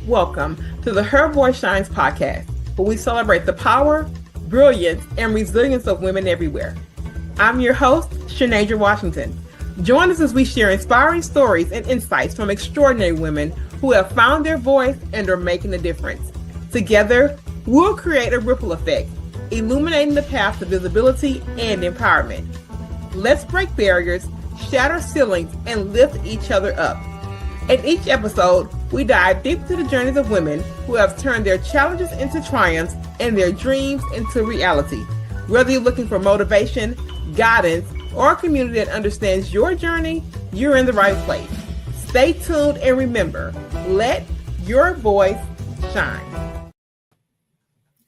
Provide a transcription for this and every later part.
Welcome to the Her Voice Shines podcast, where we celebrate the power, brilliance, and resilience of women everywhere. I'm your host, Shanasia Washington. Join us as we share inspiring stories and insights from extraordinary women who have found their voice and are making a difference. Together, we'll create a ripple effect, illuminating the path to visibility and empowerment. Let's break barriers, shatter ceilings, and lift each other up. In each episode, we dive deep into the journeys of women who have turned their challenges into triumphs and their dreams into reality. Whether you're looking for motivation, guidance, or a community that understands your journey, you're in the right place. Stay tuned and remember, let your voice shine.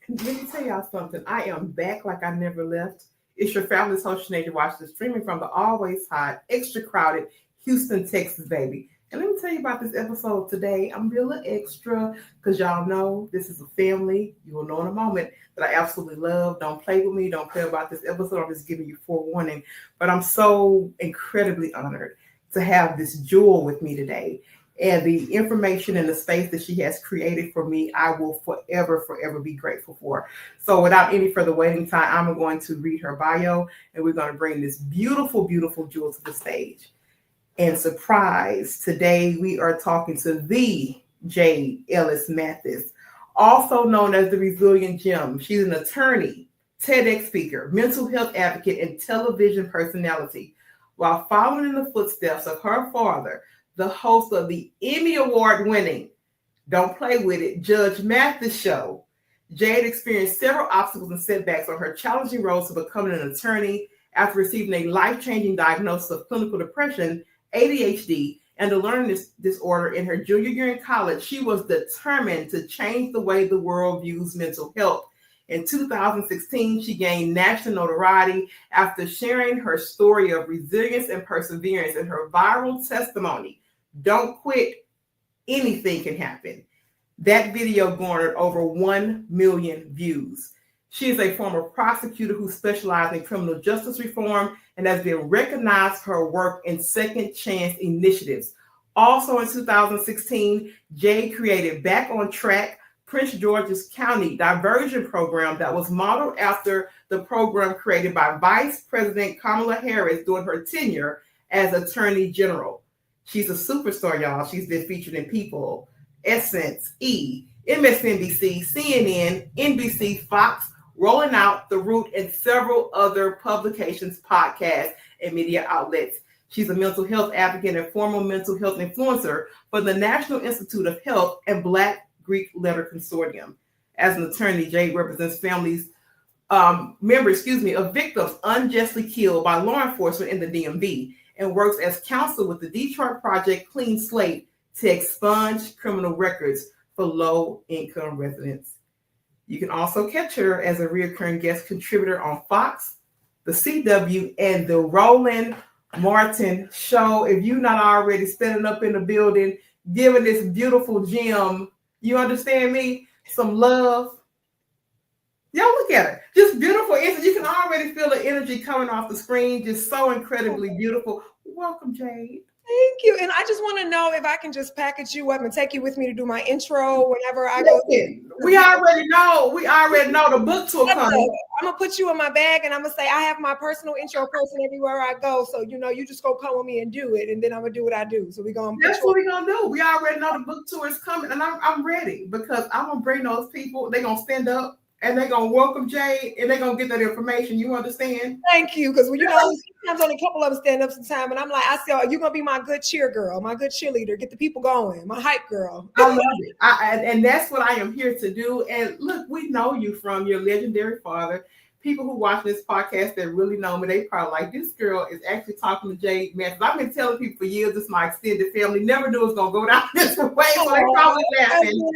Let me tell y'all something. I am back like I never left. It's your fabulous host, Jade Mathis, streaming from the always hot, extra crowded Houston, Texas, baby. And let me tell you about this episode today. I'm being a little extra because y'all know this is a family. You will know in a moment that I absolutely love. Don't play with me. Don't play about this episode. I'm just giving you forewarning. But I'm so incredibly honored to have this jewel with me today. And the information and the space that she has created for me, I will forever, forever be grateful for. So without any further waiting time, I'm going to read her bio. And we're going to bring this beautiful, beautiful jewel to the stage. And surprise, today we are talking to the Jade Ellis Mathis, also known as the Resilient Gem. She's an attorney, TEDx speaker, mental health advocate, and television personality. While following in the footsteps of her father, the host of the Emmy Award-winning, don't play with it, Judge Mathis show, Jade experienced several obstacles and setbacks on her challenging road to becoming an attorney after receiving a life-changing diagnosis of clinical depression, ADHD, and a learning disorder in her junior year in college. She was determined to change the way the world views mental health. In 2016, she gained national notoriety after sharing her story of resilience and perseverance in her viral testimony, "Don't Quit, Anything Can Happen." That video garnered over 1 million views. She is a former prosecutor who specialized in criminal justice reform and has been recognized for her work in second chance initiatives. Also in 2016, Jade created Back on Track, Prince George's County diversion program that was modeled after the program created by Vice President Kamala Harris during her tenure as Attorney General. She's a superstar, y'all. She's been featured in People, Essence, E, MSNBC, CNN, NBC, Fox, Rolling Out, The Root, and several other publications, podcasts, and media outlets. She's a mental health advocate and former mental health influencer for the National Institute of Health and Black Greek Letter Consortium. As an attorney, Jade represents families, members of victims unjustly killed by law enforcement in the DMV and works as counsel with the Detroit Project Clean Slate to expunge criminal records for low-income residents. You can also catch her as a recurring guest contributor on Fox, the CW, and the Roland Martin Show. If you're not already standing up in the building, giving this beautiful gem, you understand me, some love. Y'all look at her. Just beautiful. You can already feel the energy coming off the screen. Just so incredibly beautiful. Welcome, Jade. Thank you. And I just want to know if I can just package you up and take you with me to do my intro whenever I go. We already know the book tour coming. I'm going to put you in my bag and I'm going to say, I have my personal intro person everywhere I go. So, you just go come with me and do it. And then I'm going to do what I do. So that's what we're going to do. We already know the book tour is coming. And I'm ready because I'm going to bring those people. They're going to stand up. And they're going to welcome Jade, and they're going to get that information. You understand? Thank you. Because, sometimes only a couple of them stand up sometime. And I'm like, I say, oh, you're going to be my good cheer girl, my good cheerleader. Get the people going, my hype girl. I love it. And that's what I am here to do. And look, we know you from your legendary father. People who watch this podcast that really know me, they probably like, this girl is actually talking to Jade Mathis. I've been telling people for years, this is my extended family. Never knew it was going to go down this way. So they probably laughing.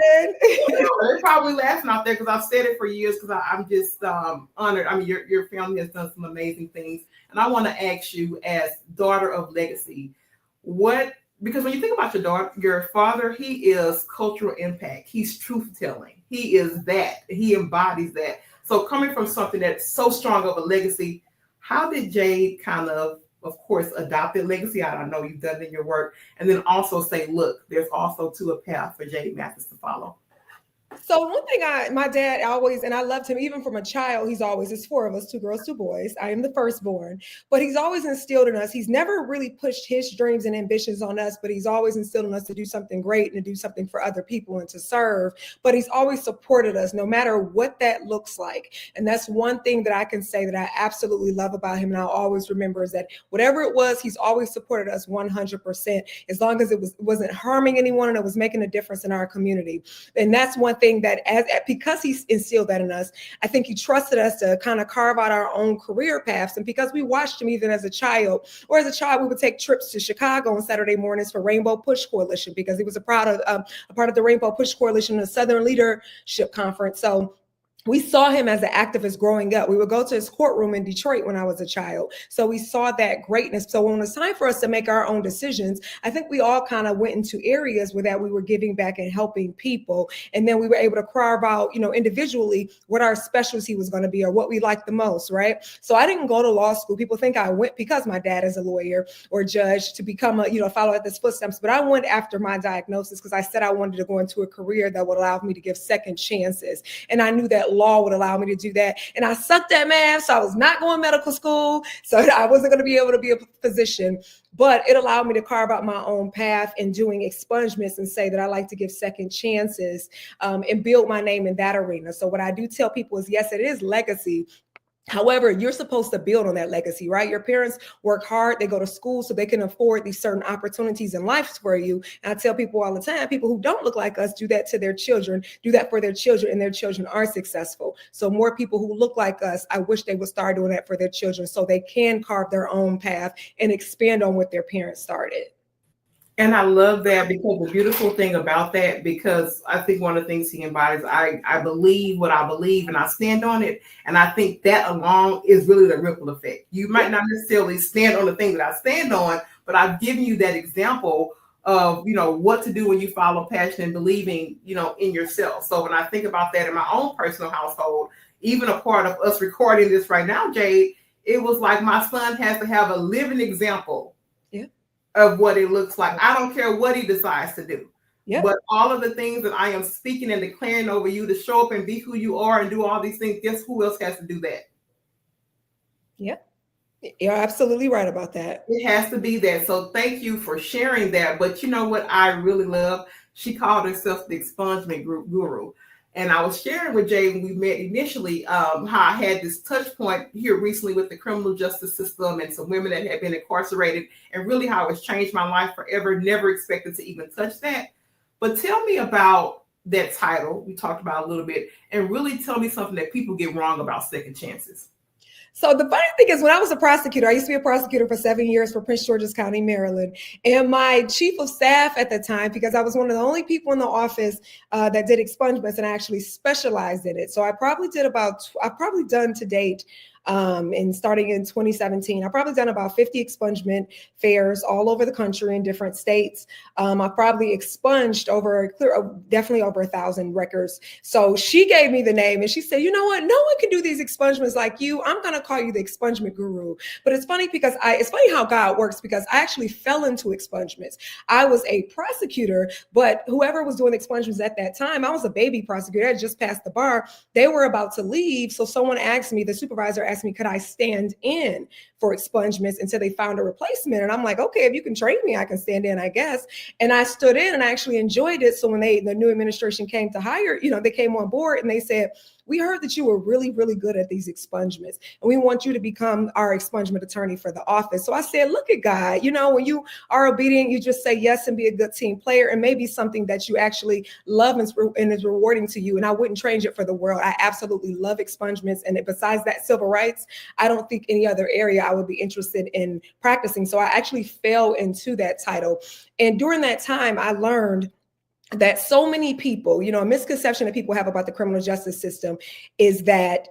They're probably laughing out there because I've said it for years because I'm just honored. I mean, your family has done some amazing things. And I want to ask you, as daughter of legacy, because when you think about your father, he is cultural impact. He's truth telling. He is that. He embodies that. So coming from something that's so strong of a legacy, how did Jade kind of of course, adopted legacy. I know you've done it in your work. And then also say, look, there's also a path for Jade Mathis to follow. So one thing my dad always, and I loved him even from a child, it's 4 of us, 2 girls, 2 boys. I am the firstborn, but he's always instilled in us. He's never really pushed his dreams and ambitions on us, but he's always instilled in us to do something great and to do something for other people and to serve. But he's always supported us no matter what that looks like. And that's one thing that I can say that I absolutely love about him. And I'll always remember is that whatever it was, he's always supported us 100%, as long as it wasn't harming anyone and it was making a difference in our community. And that's one thing that because he's instilled that in us, I think he trusted us to kind of carve out our own career paths. And because we watched him even as a child, we would take trips to Chicago on Saturday mornings for Rainbow Push Coalition, because he was a part of the Rainbow Push Coalition, the Southern Leadership Conference. So we saw him as an activist growing up. We would go to his courtroom in Detroit when I was a child. So we saw that greatness. So when it was time for us to make our own decisions, I think we all kind of went into areas where that we were giving back and helping people. And then we were able to carve out, individually what our specialty was going to be or what we liked the most, right? So I didn't go to law school. People think I went because my dad is a lawyer or judge to become follow at his footsteps. But I went after my diagnosis because I said I wanted to go into a career that would allow me to give second chances. And I knew that law would allow me to do that. And I sucked at math, so I was not going to medical school. So I wasn't going to be able to be a physician, but it allowed me to carve out my own path in doing expungements and say that I like to give second chances and build my name in that arena. So what I do tell people is, yes, it is legacy. However, you're supposed to build on that legacy, right? Your parents work hard. They go to school so they can afford these certain opportunities in life for you. And I tell people all the time, people who don't look like us do that to their children, do that for their children, and their children are successful. So more people who look like us, I wish they would start doing that for their children so they can carve their own path and expand on what their parents started. And I love that, because the beautiful thing about that, because I think one of the things he embodies, I believe what I believe and I stand on it. And I think that alone is really the ripple effect. You might not necessarily stand on the thing that I stand on, but I've given you that example of, what to do when you follow passion and believing, in yourself. So when I think about that in my own personal household, even a part of us recording this right now, Jade, it was like my son has to have a living example of what it looks like. I don't care what he decides to do. Yep. But all of the things that I am speaking and declaring over you to show up and be who you are and do all these things, guess who else has to do that? Yep. You're absolutely right about that. It has to be that. So thank you for sharing that. But you know what I really love? She called herself the expungement guru. And I was sharing with Jay when we met initially how I had this touch point here recently with the criminal justice system and some women that had been incarcerated, and really how it's changed my life forever. Never expected to even touch that. But tell me about that title we talked about a little bit, and really tell me something that people get wrong about second chances. So the funny thing is, when I was a prosecutor, I used to be a prosecutor for 7 years for Prince George's County, Maryland. And my chief of staff at the time, because I was one of the only people in the office that did expungements and I actually specialized in it. So I've probably done to date, and starting in 2017, I've probably done about 50 expungement fairs all over the country in different states. I've probably expunged definitely over 1,000 records. So she gave me the name and she said, you know what? No one can do these expungements like you. I'm going to call you the expungement guru. But it's funny because it's funny how God works, because I actually fell into expungements. I was a prosecutor, but whoever was doing expungements at that time, I was a baby prosecutor. I had just passed the bar. They were about to leave. So someone asked me, the supervisor asked me, could I stand in for expungements until they found a replacement? And I'm like, okay, if you can train me, I can stand in, I guess. And I stood in and I actually enjoyed it. So when the new administration came to hire, they came on board and they said, we heard that you were really, really good at these expungements, and we want you to become our expungement attorney for the office. So I said, look at God, when you are obedient, you just say yes and be a good team player, and maybe something that you actually love and is rewarding to you. And I wouldn't change it for the world. I absolutely love expungements. And besides that, civil rights, I don't think any other area I would be interested in practicing. So I actually fell into that title. And during that time, I learned that so many people, a misconception that people have about the criminal justice system is that,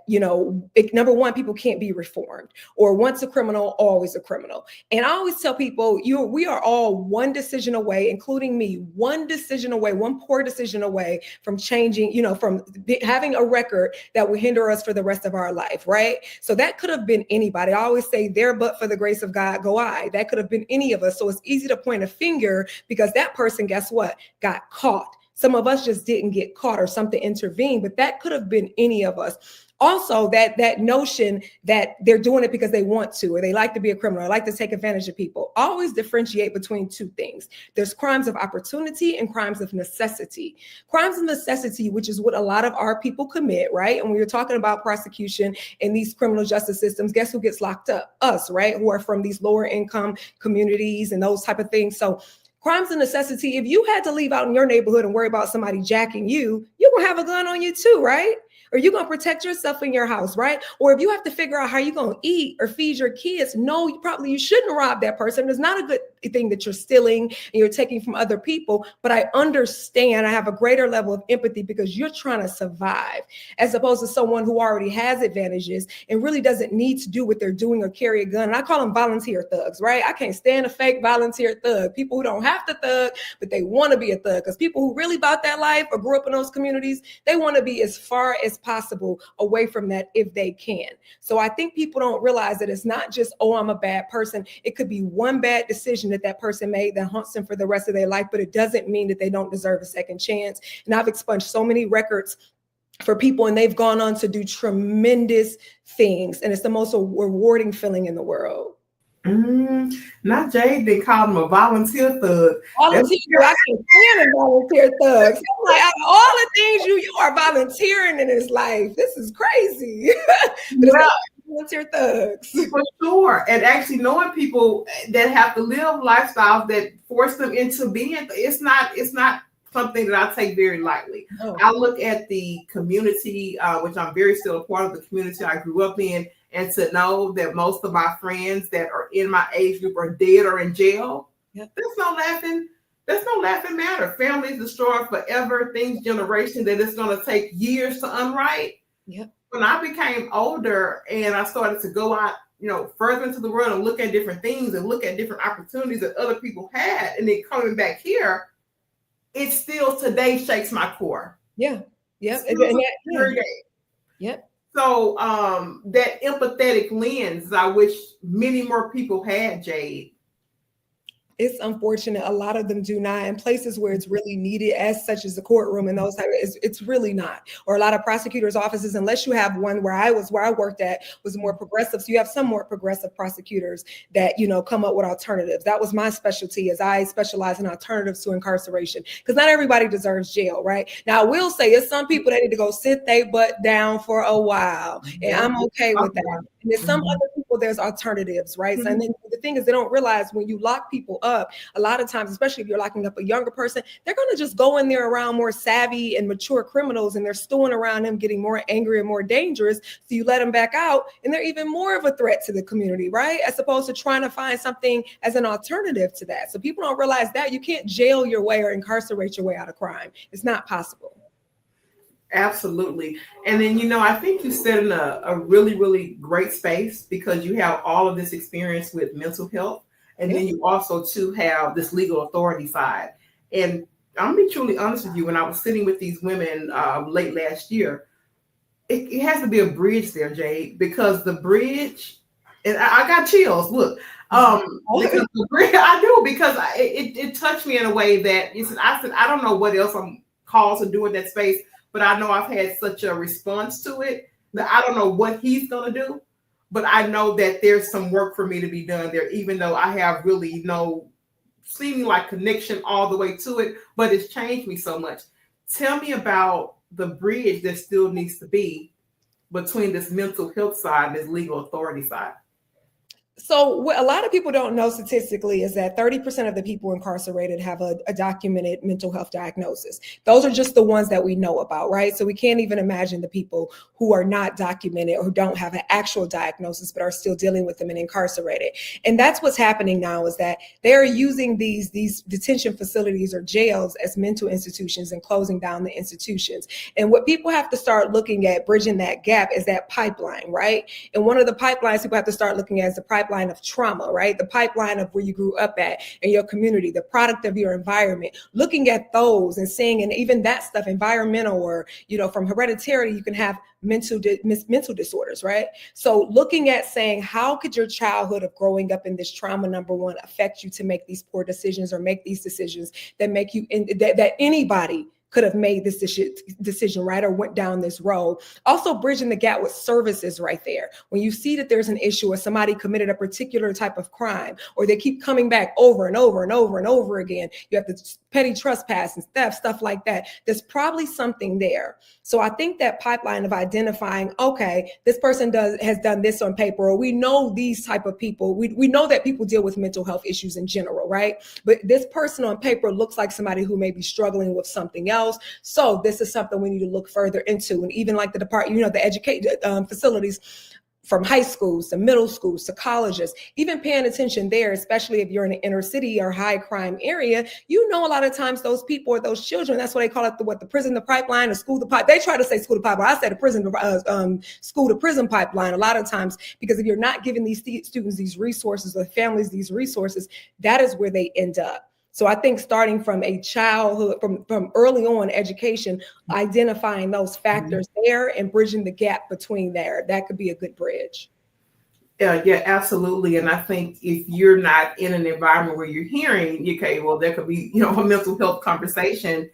number one, people can't be reformed, or once a criminal, always a criminal. And I always tell people, we are all one decision away, including me, one decision away, one poor decision away from changing, from having a record that will hinder us for the rest of our life, right? So that could have been anybody. I always say, there but for the grace of God go I. That could have been any of us. So it's easy to point a finger because that person, guess what, got caught. Some of us just didn't get caught or something intervened, but that could have been any of us. Also, that notion that they're doing it because they want to, or they like to be a criminal, or like to take advantage of people. Always differentiate between two things. There's crimes of opportunity and crimes of necessity. Crimes of necessity, which is what a lot of our people commit, right? And when you're talking about prosecution in these criminal justice systems, guess who gets locked up? Us, right? Who are from these lower income communities and those type of things. So crimes of necessity, if you had to leave out in your neighborhood and worry about somebody jacking you, you're going to have a gun on you too, right? Or you're going to protect yourself in your house, right? Or if you have to figure out how you're going to eat or feed your kids, no, you shouldn't rob that person. It's not a good thing that you're stealing and you're taking from other people. But I understand, I have a greater level of empathy because you're trying to survive, as opposed to someone who already has advantages and really doesn't need to do what they're doing or carry a gun. And I call them volunteer thugs, right? I can't stand a fake volunteer thug. People who don't have to thug, but they want to be a thug. Because people who really about that life or grew up in those communities, they want to be as far as possible away from that if they can. So I think people don't realize that it's not just, oh, I'm a bad person. It could be one bad decision that person made that haunts them for the rest of their life, but it doesn't mean that they don't deserve a second chance. And I've expunged so many records for people, and they've gone on to do tremendous things. And it's the most rewarding feeling in the world. Not Jade, they called him a volunteer thug. Volunteer, I can't stand a volunteer thug. So I'm like, out of all the things you are volunteering in this life, this is crazy. But well, volunteer thugs. For sure. And actually knowing people that have to live lifestyles that force them into being, it's not something that I take very lightly. Oh. I look at the community, which I'm very still a part of the community I grew up in, and to know that most of my friends that are in my age group are dead or in jail. Yep. There's no laughing matter. Families destroyed forever, things generation that it's going to take years to unwrite. Yep. When I became older and I started to go out, further into the world and look at different things and look at different opportunities that other people had, and then coming back here, it still today shakes my core. Yeah. Yep. Yep. So that empathetic lens, I wish many more people had, Jade. It's unfortunate. A lot of them do not. In places where it's really needed, as such as the courtroom and those type of, it's really not. Or a lot of prosecutors' offices, unless you have one where I worked at, was more progressive. So you have some more progressive prosecutors that, come up with alternatives. That was my specialty, as I specialize in alternatives to incarceration, because not everybody deserves jail, right? Now, I will say it's some people that need to go sit their butt down for a while, and I'm okay with that. And there's some other people, there's alternatives, right? Mm-hmm. So, and then the thing is, they don't realize when you lock people up, a lot of times, especially if you're locking up a younger person, they're going to just go in there around more savvy and mature criminals, and they're stewing around them, getting more angry and more dangerous. So you let them back out, and they're even more of a threat to the community, right? As opposed to trying to find something as an alternative to that. So people don't realize that you can't jail your way or incarcerate your way out of crime. It's not possible. Absolutely. And then, I think you set in a really, really great space because you have all of this experience with mental health. And then you also too have this legal authority side. And I'm gonna be truly honest with you, when I was sitting with these women late last year, it has to be a bridge there, Jade, because the bridge, and I got chills. Look, because the bridge, I do, because it touched me in a way that I said, I don't know what else I'm called to do in that space, but I know I've had such a response to it that I don't know what he's gonna do. But I know that there's some work for me to be done there, even though I have really no seeming like connection all the way to it, but it's changed me so much. Tell me about the bridge that still needs to be between this mental health side and this legal authority side. So what a lot of people don't know statistically is that 30% of the people incarcerated have a documented mental health diagnosis. Those are just the ones that we know about, right? So we can't even imagine the people who are not documented or who don't have an actual diagnosis but are still dealing with them and incarcerated. And that's what's happening now, is that they're using these detention facilities or jails as mental institutions and closing down the institutions. And what people have to start looking at, bridging that gap, is that pipeline, right? And one of the pipelines people have to start looking at is the pipeline of trauma, right? The pipeline of where you grew up at in your community, the product of your environment, looking at those and seeing, and even that stuff, environmental, or, from hereditary, you can have mental disorders, right? So looking at saying, how could your childhood of growing up in this trauma, number one, affect you to make these poor decisions or make these decisions that make you, that anybody could have made this decision, right? Or went down this road. Also bridging the gap with services right there. When you see that there's an issue or somebody committed a particular type of crime, or they keep coming back over and over and over and over again, you have the petty trespass and theft, stuff like that. There's probably something there. So I think that pipeline of identifying, okay, this person has done this on paper, or we know these type of people. We know that people deal with mental health issues in general, right? But this person on paper looks like somebody who may be struggling with something else. So this is something we need to look further into. And even like the department, the education facilities, from high schools to middle schools to colleges, even paying attention there, especially if you're in an inner city or high crime area, a lot of times those people or those children, that's what they call it, the prison, the pipeline, the school, the pipe. They try to say school to pipeline. I said the prison, school to prison pipeline a lot of times, because if you're not giving these students these resources or families these resources, that is where they end up. So I think starting from a childhood, from early on education, identifying those factors there and bridging the gap between there, that could be a good bridge. Yeah, absolutely. And I think if you're not in an environment where you're hearing, okay, well, there could be, a mental health conversation.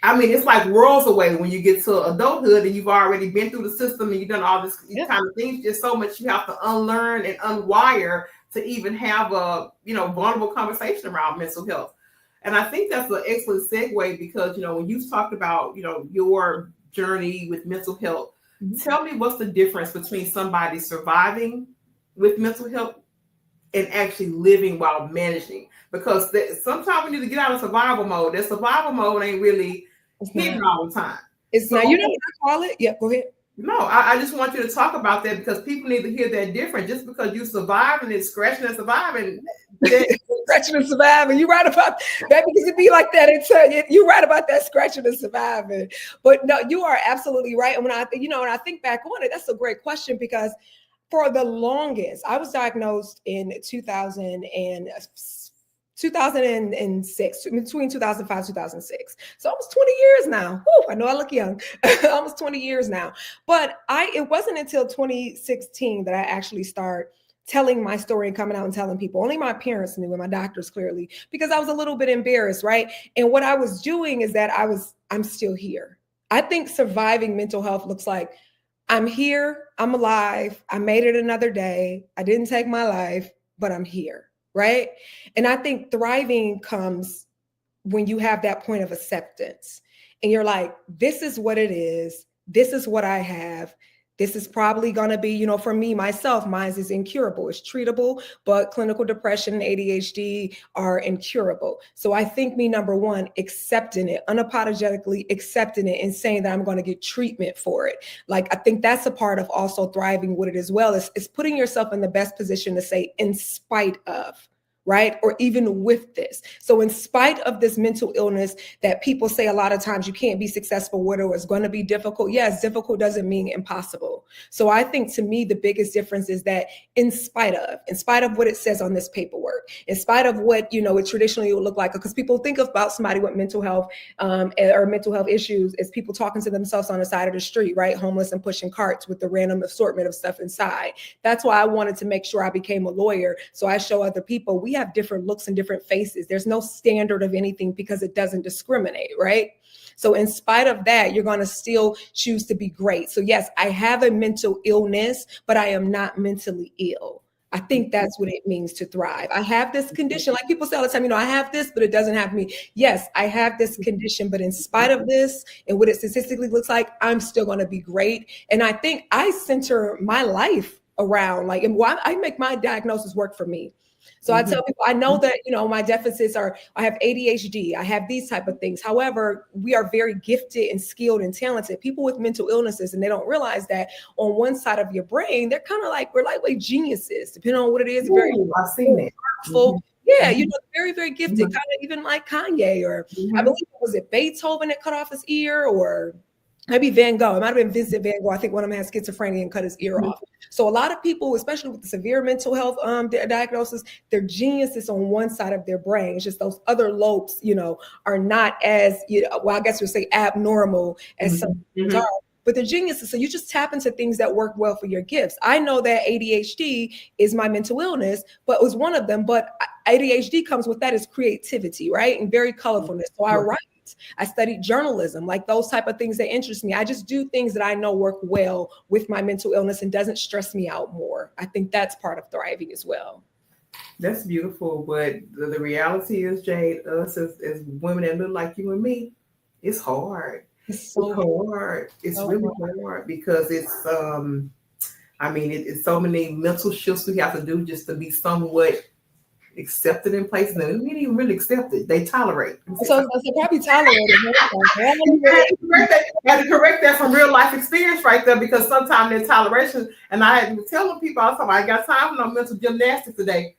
I mean, it's like worlds away when you get to adulthood and you've already been through the system and you've done all this kind of things. Just so much you have to unlearn and unwire to even have a, vulnerable conversation around mental health. And I think that's an excellent segue because, when you've talked about, your journey with mental health, tell me what's the difference between somebody surviving with mental health and actually living while managing? Because sometimes we need to get out of survival mode. That survival mode ain't really hitting all the time. It's not, what I call it? Yeah, go ahead. No, I just want you to talk about that because people need to hear that different. Just because you surviving and scratching and surviving. Scratching and surviving. You're right about that, because it be like that. You're right about that, scratching and surviving. But no, you are absolutely right. And when I think back on it, that's a great question, because for the longest, I was diagnosed in 2006, between 2005 and 2006. So almost 20 years now. Whew, I know I look young. Almost 20 years now. But it wasn't until 2016 that I actually started telling my story and coming out and telling people. Only my parents knew, and my doctors clearly, because I was a little bit embarrassed, right? And what I was doing is that I'm still here. I think surviving mental health looks like I'm here, I'm alive, I made it another day, I didn't take my life, but I'm here. Right. And I think thriving comes when you have that point of acceptance and you're like, this is what it is. This is what I have. This is probably going to be, for me, myself, mine is incurable. It's treatable, but clinical depression and ADHD are incurable. So I think number one, accepting it, unapologetically accepting it and saying that I'm going to get treatment for it. Like, I think that's a part of also thriving with it as well, is putting yourself in the best position to say, in spite of. Right? Or even with this. So in spite of this mental illness that people say a lot of times you can't be successful with, or it's going to be difficult. Yes, difficult doesn't mean impossible. So I think to me, the biggest difference is that in spite of what it says on this paperwork, in spite of what, it traditionally would look like, because people think about somebody with mental health or mental health issues as people talking to themselves on the side of the street, right? Homeless and pushing carts with the random assortment of stuff inside. That's why I wanted to make sure I became a lawyer. So I show other people we have different looks and different faces. There's no standard of anything because it doesn't discriminate, right? So in spite of that, you're going to still choose to be great. So yes, I have a mental illness, but I am not mentally ill. I think that's what it means to thrive. I have this condition, like people say all the time, I have this, but it doesn't have me. Yes, I have this condition, but in spite of this and what it statistically looks like, I'm still going to be great. And I think I center my life around. Like, and I make my diagnosis work for me. So I tell people, I know that, my deficits are, I have ADHD, I have these type of things. However, we are very gifted and skilled and talented. People with mental illnesses, and they don't realize that on one side of your brain, they're kind of like, we're lightweight geniuses, depending on what it is. Very I've seen it. Yeah, very, very gifted, kind of even like Kanye, or I believe, was it Beethoven that cut off his ear, or maybe Van Gogh. It might have been Vincent Van Gogh. I think one of them had schizophrenia and cut his ear off. So a lot of people, especially with the severe mental health diagnosis, their genius is on one side of their brain. It's just those other lobes, are not as, well, I guess we'll say abnormal as some are. But they're geniuses. So you just tap into things that work well for your gifts. I know that ADHD is my mental illness, but it was one of them. But ADHD comes with that is creativity, right? And very colorfulness. So I write. I studied journalism, like those type of things that interest me. I just do things that I know work well with my mental illness and doesn't stress me out more. I think that's part of thriving as well. That's beautiful. But the reality is, Jade, us as women that look like you and me, it's hard. It's so hard. It's so really hard because it's, it's so many mental shifts we have to do just to be somewhat accepted in place, and we didn't even really accept it. They tolerate. So probably tolerate it. I had to correct that from real life experience right there, because sometimes there's toleration, and I had to tell the people, I was talking, I got time for no mental gymnastics today.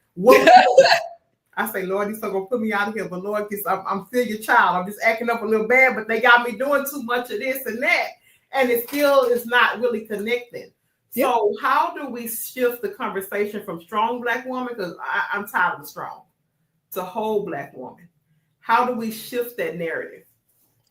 I say, Lord, these are gonna put me out of here, but Lord, I'm still your child. I'm just acting up a little bad, but they got me doing too much of this and that, and it still is not really connecting. So how do we shift the conversation from strong Black woman, because I'm tired of the strong, to whole Black woman? How do we shift that narrative?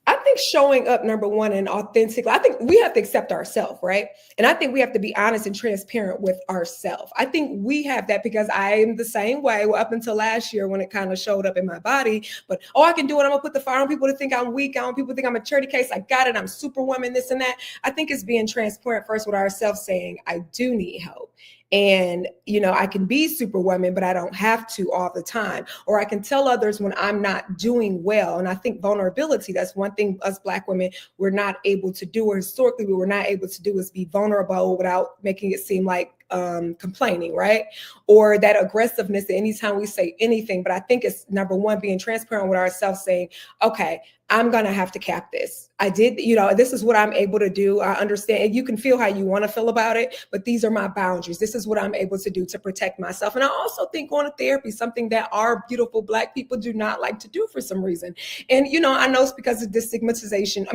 I think showing up, number one, and authentically, I think we have to accept ourselves, right? And I think we have to be honest and transparent with ourselves. I think we have that because I am the same way up until last year when it kind of showed up in my body. But, I can do it. I'm going to put the fire. I want people to think I'm weak. I want people to think I'm a charity case. I got it. I'm superwoman, this and that. I think it's being transparent first with ourselves, saying, I do need help. And, I can be superwoman, but I don't have to all the time. Or I can tell others when I'm not doing well. And I think vulnerability, that's one thing us Black women, we're not able to do, or historically we were not able to do, is be vulnerable without making it seem like complaining, right? Or that aggressiveness anytime we say anything. But I think it's number one, being transparent with ourselves, saying, okay, I'm going to have to cap this. I did, this is what I'm able to do. I understand. And you can feel how you want to feel about it, but these are my boundaries. This is what I'm able to do to protect myself. And I also think going to therapy, something that our beautiful Black people do not like to do for some reason. And, I know it's because of this stigmatization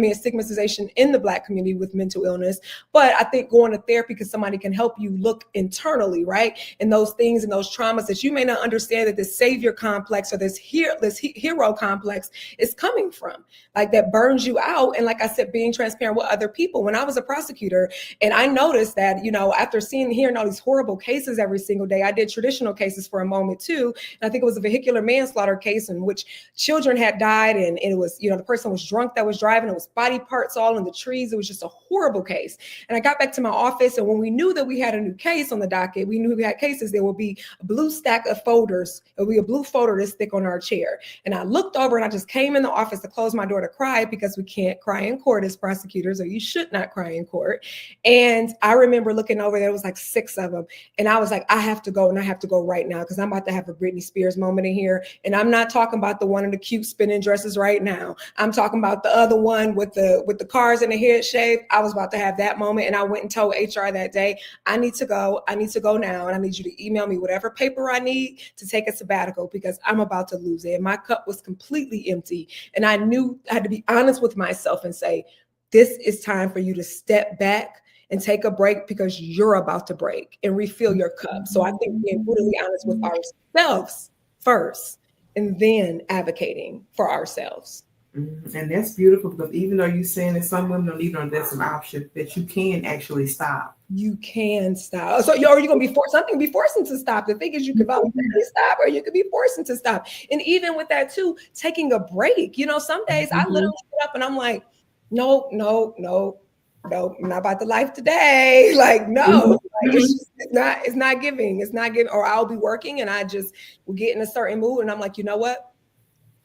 in the Black community with mental illness, but I think going to therapy because somebody can help you look internally, right? And those things and those traumas that you may not understand that this savior complex or this hero complex is coming from, like that burns you out. And like I said, being transparent with other people. When I was a prosecutor and I noticed that, after hearing all these horrible cases every single day, I did traditional cases for a moment too. And I think it was a vehicular manslaughter case in which children had died. And it was, the person was drunk that was driving. It was body parts all in the trees. It was just a horrible case. And I got back to my office, and when we knew that we had a new case on the docket, we knew we had cases, there would be a blue stack of folders. It would be a blue folder this thick on our chair. And I looked over and I just came in the office to close my door to cry, because we can't cry in court as prosecutors, or you should not cry in court. And I remember looking over, there was like 6 of them. And I was like, I have to go, and I have to go right now, because I'm about to have a Britney Spears moment in here. And I'm not talking about the one in the cute spinning dresses right now. I'm talking about the other one with the cars and the head shaved. I was about to have that moment. And I went and told HR that day, I need to go now. And I need you to email me whatever paper I need to take a sabbatical, because I'm about to lose it. And my cup was completely empty. And I knew I had to be honest with myself and say, this is time for you to step back and take a break, because you're about to break, and refill your cup. So I think being brutally honest with ourselves first, and then advocating for ourselves. And that's beautiful, because even though you're saying that some women don't even know that's an option, that you can actually stop. You can stop. So you're going to be forced. Something be forcing to stop. The thing is, you can voluntarily stop, or you could be forcing to stop. And even with that too, taking a break. Some days I literally get up and I'm like, no, I'm not about the life today. Like, no, it's not giving. Or I'll be working and I just will get in a certain mood, and I'm like, you know what?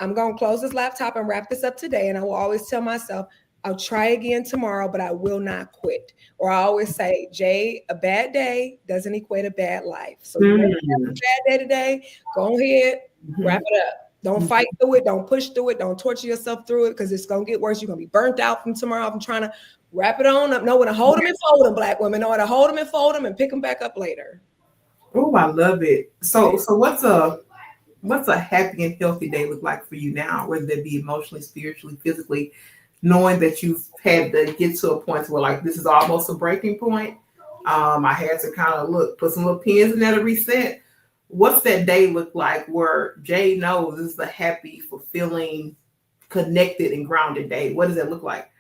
I'm going to close this laptop and wrap this up today. And I will always tell myself, I'll try again tomorrow, but I will not quit. Or I always say, Jay, a bad day doesn't equate a bad life. So you want to have a bad day today, go ahead, wrap it up. Don't fight through it. Don't push through it. Don't torture yourself through it because it's going to get worse. You're going to be burnt out from tomorrow. I'm trying to wrap it on up. Know when to hold them and fold them, Black women. Know how to hold them and fold them and pick them back up later. Oh, I love it. So what's a happy and healthy day look like for you now, whether it be emotionally, spiritually, physically, knowing that you've had to get to a point where like this is almost a breaking point. I had to kind of put some little pins in there to reset. What's that day look like where Jay knows this is a happy, fulfilling, connected, and grounded day? What does that look like?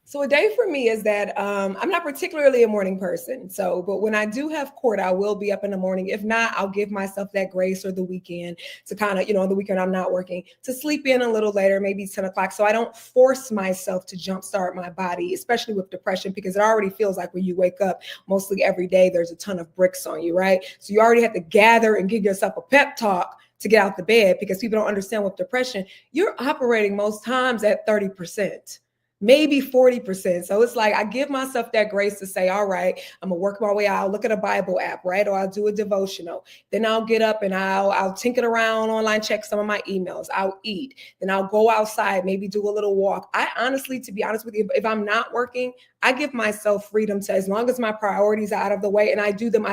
So a day for me is that I'm not particularly a morning person. But when I do have court, I will be up in the morning. If not, I'll give myself that grace or the weekend to kind of, on the weekend I'm not working, to sleep in a little later, maybe 10 o'clock. So I don't force myself to jumpstart my body, especially with depression, because it already feels like when you wake up, mostly every day, there's a ton of bricks on you, right? So you already have to gather and give yourself a pep talk to get out the bed, because people don't understand with depression, you're operating most times at 30%. Maybe 40%. So it's like I give myself that grace to say, all right, I'm gonna work my way out. I'll look at a Bible app, right? Or I'll do a devotional. Then I'll get up and I'll tinker around online, check some of my emails. I'll eat. Then I'll go outside, maybe do a little walk. I honestly, to be honest with you, if I'm not working, I give myself freedom to, as long as my priorities are out of the way and I do them, I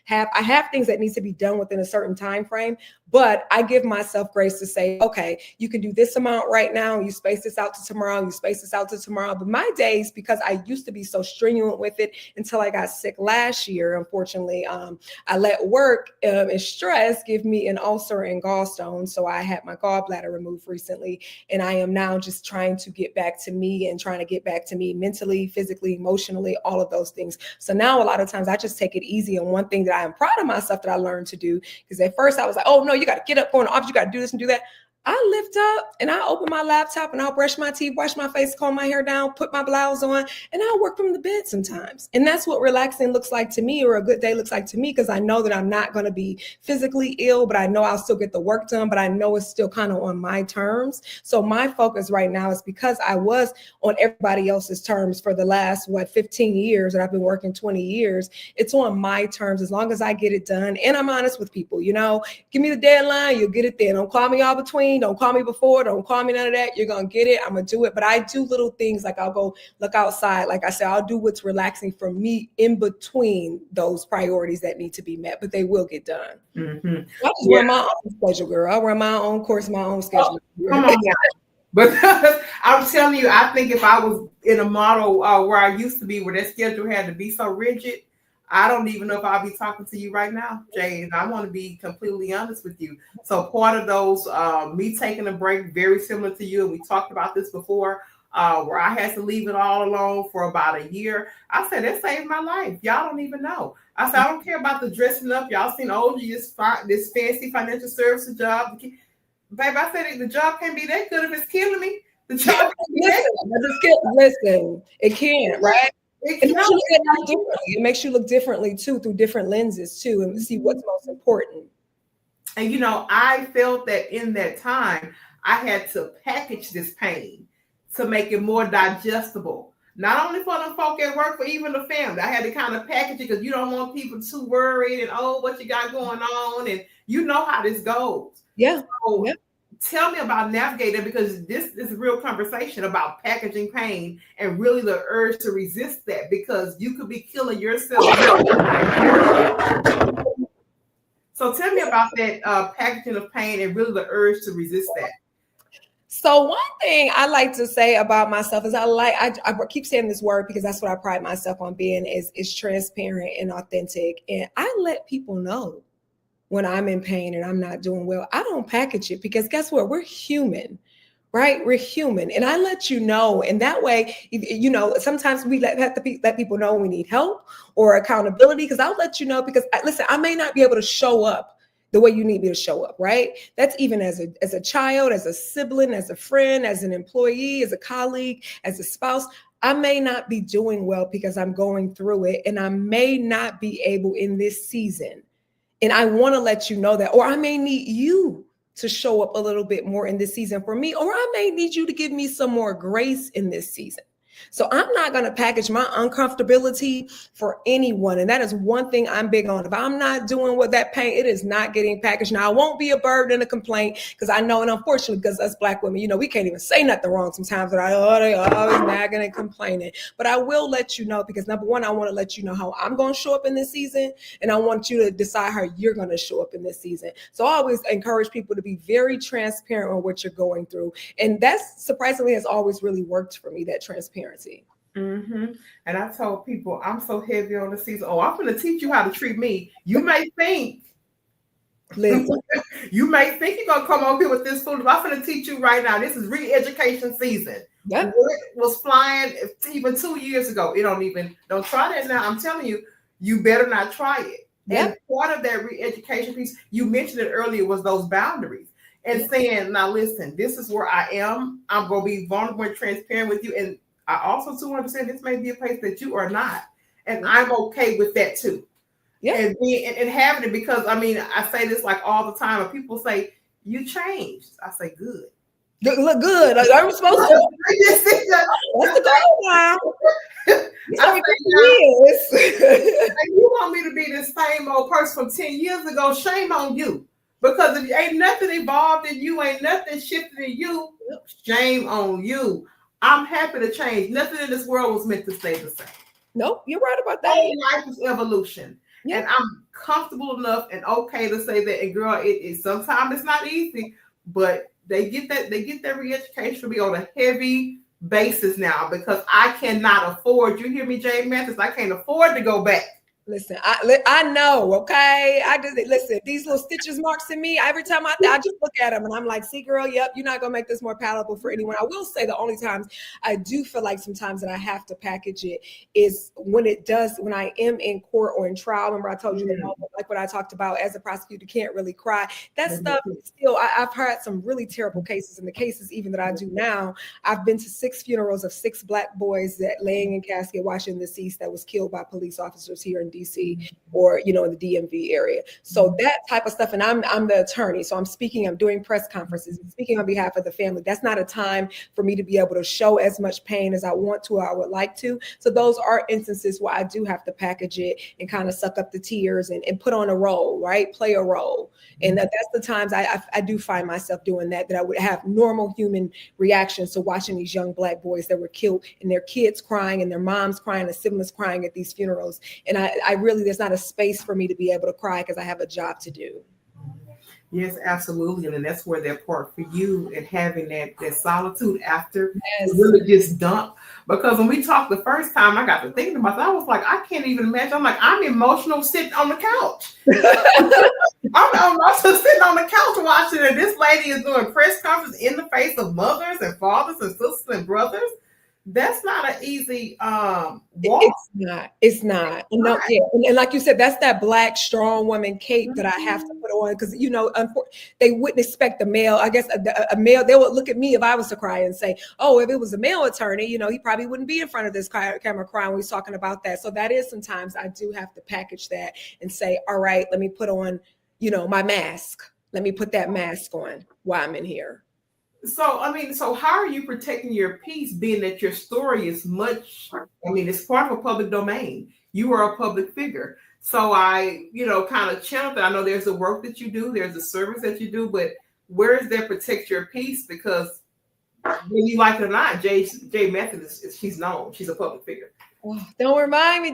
have things that need to be done within a certain time frame, but I give myself grace to say, okay, you can do this amount right now. You space this out to tomorrow. You space this out to tomorrow. But my days, because I used to be so stringent with it until I got sick last year, unfortunately, I let work and stress give me an ulcer and gallstones. So I had my gallbladder removed recently, and I am now just trying to get back to me and trying to get back to me mentally, physically, emotionally, all of those things. So now a lot of times I just take it easy. And one thing that I am proud of myself that I learned to do, because at first I was like, oh no, you got to get up, go in the office, you got to do this and do that. I lift up and I open my laptop and I'll brush my teeth, wash my face, comb my hair down, put my blouse on, and I'll work from the bed sometimes. And that's what relaxing looks like to me, or a good day looks like to me, because I know that I'm not going to be physically ill, but I know I'll still get the work done, but I know it's still kind of on my terms. So my focus right now is, because I was on everybody else's terms for the last, 15 years, and I've been working 20 years, it's on my terms as long as I get it done. And I'm honest with people, give me the deadline, you'll get it then. Don't call me all between. Don't call me before. Don't call me none of that. You're going to get it. I'm going to do it. But I do little things like I'll go look outside. Like I said, I'll do what's relaxing for me in between those priorities that need to be met, but they will get done. Mm-hmm. I just run my own schedule, girl. I run my own course, my own schedule. Come on now. But I'm telling you, I think if I was in a model where I used to be, where that schedule had to be so rigid, I don't even know if I'll be talking to you right now, Jay. And I want to be completely honest with you. So part of those, me taking a break, very similar to you, and we talked about this before, where I had to leave it all alone for about a year. I said, that saved my life. Y'all don't even know. I said, I don't care about the dressing up. Y'all seen this fancy financial services job. Baby, I said, the job can't be that good if it's killing me. The job can't be that good. Listen, it can't, right? It makes you look differently too, through different lenses too, and see what's most important. And I felt that in that time, I had to package this pain to make it more digestible. Not only for the folk at work, but even the family. I had to kind of package it because you don't want people too worried and, oh, what you got going on, and you know how this goes. Yeah. So, tell me about navigating, because this is a real conversation about packaging pain and really the urge to resist that, because you could be killing yourself. So tell me about that packaging of pain and really the urge to resist that. So one thing I like to say about myself is I keep saying this word because that's what I pride myself on being, is transparent and authentic. And I let people know when I'm in pain and I'm not doing well. I don't package it, because guess what? We're human, right? We're human. And I let you know. And that way, sometimes we have to let people know when we need help or accountability, because I'll let you know, because listen, I may not be able to show up the way you need me to show up, right? That's even as a child, as a sibling, as a friend, as an employee, as a colleague, as a spouse. I may not be doing well because I'm going through it, and I may not be able in this season. And I want to let you know that, or I may need you to show up a little bit more in this season for me, or I may need you to give me some more grace in this season. So I'm not going to package my uncomfortability for anyone. And that is one thing I'm big on. If I'm not doing what that pain, it is not getting packaged. Now, I won't be a burden and a complaint because I know, and unfortunately, because us Black women, you know, we can't even say nothing wrong sometimes. They always nagging and complaining. But I will let you know, because number one, I want to let you know how I'm going to show up in this season. And I want you to decide how you're going to show up in this season. So I always encourage people to be very transparent on what you're going through. And that's surprisingly has always really worked for me, that transparency. Mm-hmm. And I told people I'm so heavy on the season. Oh, I'm going to teach you how to treat me. You may think, Listen. you may think you're going to come over here with this food. I'm going to teach you right now. This is re-education season. Yep. What was flying even 2 years ago? Don't try that now. I'm telling you, you better not try it. Yep. And part of that re-education piece, you mentioned it earlier, was those boundaries. And saying, now listen, this is where I am. I'm going to be vulnerable and transparent with you. And I also 200% this may be a place that you are not. And I'm okay with that too. Yeah. And having it, because I say this like all the time, and people say, you changed. I say, good. Look good. Like, I'm supposed to. That's the goal now. You want me to be the same old person from 10 years ago? Shame on you. Because if ain't nothing evolved in you, ain't nothing shifted in you, shame on you. I'm happy to change. Nothing in this world was meant to stay the same. Nope, you're right about that. All life is evolution. Yeah. And I'm comfortable enough and okay to say that. And girl, it sometimes it's not easy, but they get that re-education to be on a heavy basis now, because I cannot afford, you hear me, Jade Mathis, I can't afford to go back. Listen, I know, okay? I just, listen, these little stitches marks in me, every time I just look at them and I'm like, see, girl, yep, you're not going to make this more palatable for anyone. I will say the only times I do feel like sometimes that I have to package it is when I am in court or in trial. Remember I told you, like what I talked about, as a prosecutor, can't really cry. That stuff still, I've heard some really terrible cases, and the cases even that I do now, I've been to 6 funerals of 6 Black boys that laying in casket watching deceased that was killed by police officers here in DC or, in the DMV area. So that type of stuff. And I'm the attorney. So I'm doing press conferences, speaking on behalf of the family. That's not a time for me to be able to show as much pain as I want to, or I would like to. So those are instances where I do have to package it and kind of suck up the tears and put on a role, right? Play a role. And that's the times I do find myself doing that I would have normal human reactions to watching these young Black boys that were killed, and their kids crying and their moms crying, and siblings crying at these funerals. And I really, there's not a space for me to be able to cry because I have a job to do. Yes, absolutely. And that's where that part for you, and having that solitude after really gets dumped. Because when we talked the first time, I got to thinking about that. I was like, I can't even imagine. I'm like, I'm emotional sitting on the couch. I'm also sitting on the couch watching, and this lady is doing press conference in the face of mothers and fathers and sisters and brothers. That's not an easy walk. It's not. No, yeah. And like you said, that's that Black strong woman cape that I have to put on, because they wouldn't expect a male. I guess a male, they would look at me if I was to cry and say, oh, if it was a male attorney, he probably wouldn't be in front of this camera crying when he's talking about that. So that is, sometimes I do have to package that and say, all right, let me put on, my mask. Let me put that mask on while I'm in here. So how are you protecting your peace, being that your story is it's part of a public domain. You are a public figure. So I, kind of channel that. I know there's the work that you do, there's the service that you do, but where is that protect your peace? Because when you like it or not, Jade Mathis, she's known. She's a public figure. Oh, don't remind me.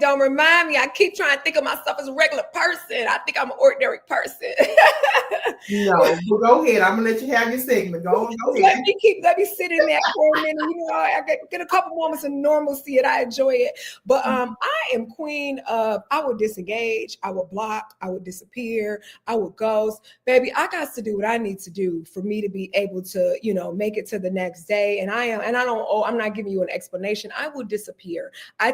I keep trying to think of myself as a regular person. I think I'm an ordinary person. No, well, go ahead. I'm gonna let you have your segment. Go ahead. Let me sit in there for a minute. I get a couple moments of normalcy, and I enjoy it. But I am queen of, I would disengage, I would block, I would disappear, I would ghost. Baby, I got to do what I need to do for me to be able to, make it to the next day. And I'm not giving you an explanation. I will disappear. I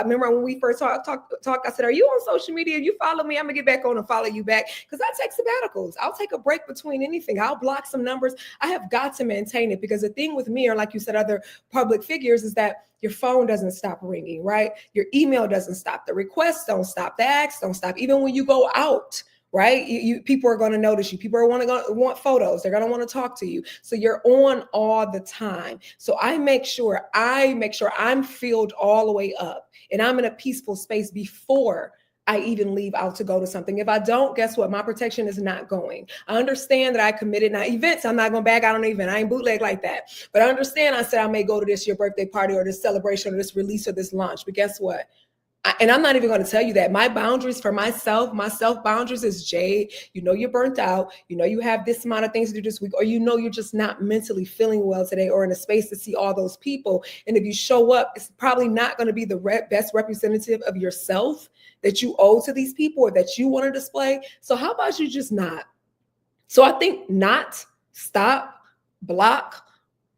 remember when we first talked, I said, are you on social media? You follow me, I'm gonna get back on and follow you back. Because I take sabbaticals. I'll take a break between anything. I'll block some numbers. I have got to maintain it, because the thing with me, or like you said, other public figures, is that your phone doesn't stop ringing, right? Your email doesn't stop. The requests don't stop. The acts don't stop. Even when you go out, right? People are going to notice you. People are want photos. They're going to want to talk to you. So you're on all the time. So I make sure I'm filled all the way up and I'm in a peaceful space before I even leave out to go to something. If I don't, guess what? My protection is not going. I understand that I committed now events. I'm not going to back out on an event. I ain't bootleg like that. But I understand I said I may go to this your birthday party or this celebration or this release or this launch. But guess what? And I'm not even going to tell you that. My boundaries for my self boundaries is, Jade, you know you're burnt out. You know you have this amount of things to do this week, or you know you're just not mentally feeling well today or in a space to see all those people. And if you show up, it's probably not going to be the best representative of yourself that you owe to these people or that you want to display. So how about you just not? So I think not, stop, block,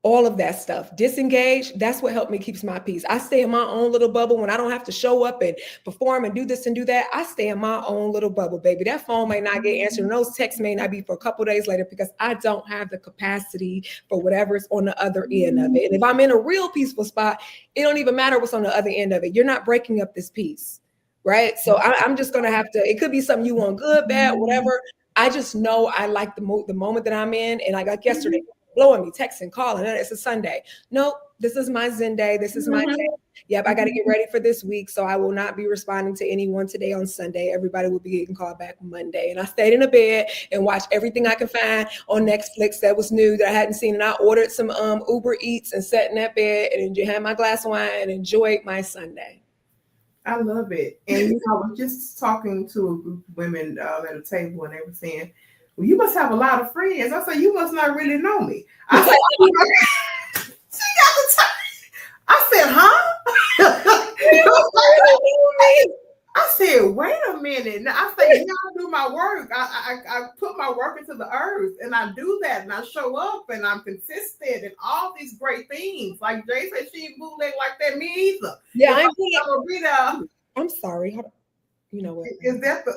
all of that stuff, disengage. That's what helped me keeps my peace. I stay in my own little bubble when I don't have to show up and perform and do this and do that. I stay in my own little bubble, baby. That phone may not get answered. And those texts may not be for a couple of days later because I don't have the capacity for whatever's on the other end of it. And if I'm in a real peaceful spot, it don't even matter what's on the other end of it. You're not breaking up this peace, right? So I'm just going to have to, it could be something you want, good, bad, whatever. I just know I like the moment that I'm in. And like yesterday, blowing me, texting, calling. It's a Sunday. Nope, this is my Zen day. This is my day. Yep, I got to get ready for this week. So I will not be responding to anyone today on Sunday. Everybody will be getting called back Monday. And I stayed in a bed and watched everything I could find on Netflix that was new that I hadn't seen. And I ordered some Uber Eats and sat in that bed and had my glass of wine and enjoyed my Sunday. I love it. And I was just talking to a group of women at a table and they were saying, well, you must have a lot of friends. I said, you must not really know me. I said, she got the time. I said, huh? I said, wait a minute. Now, I said, I do my work. I put my work into the earth and I do that and I show up and I'm consistent and all these great things. Like Jay said, she ain't bootleg like that, me either. Yeah, I'm sorry. Hold on. You know what? Is that the...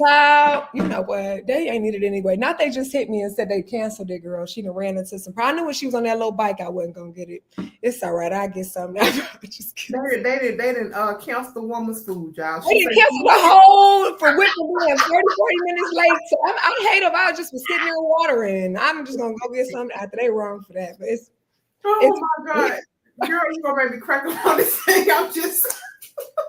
Well, you know what? They ain't needed anyway. Not they just hit me and said they canceled it, girl. She done ran into some. I knew when she was on that little bike, I wasn't gonna get it. It's all right. I get something. Just they didn't cancel the woman's food, y'all. They didn't cancel the whole for whipping being 30, 40 minutes late. So I hate if I just was sitting there watering. I'm just gonna go get something after they wrong for that. But it's my God, girl, you gonna make me crack up on this thing. I'm just.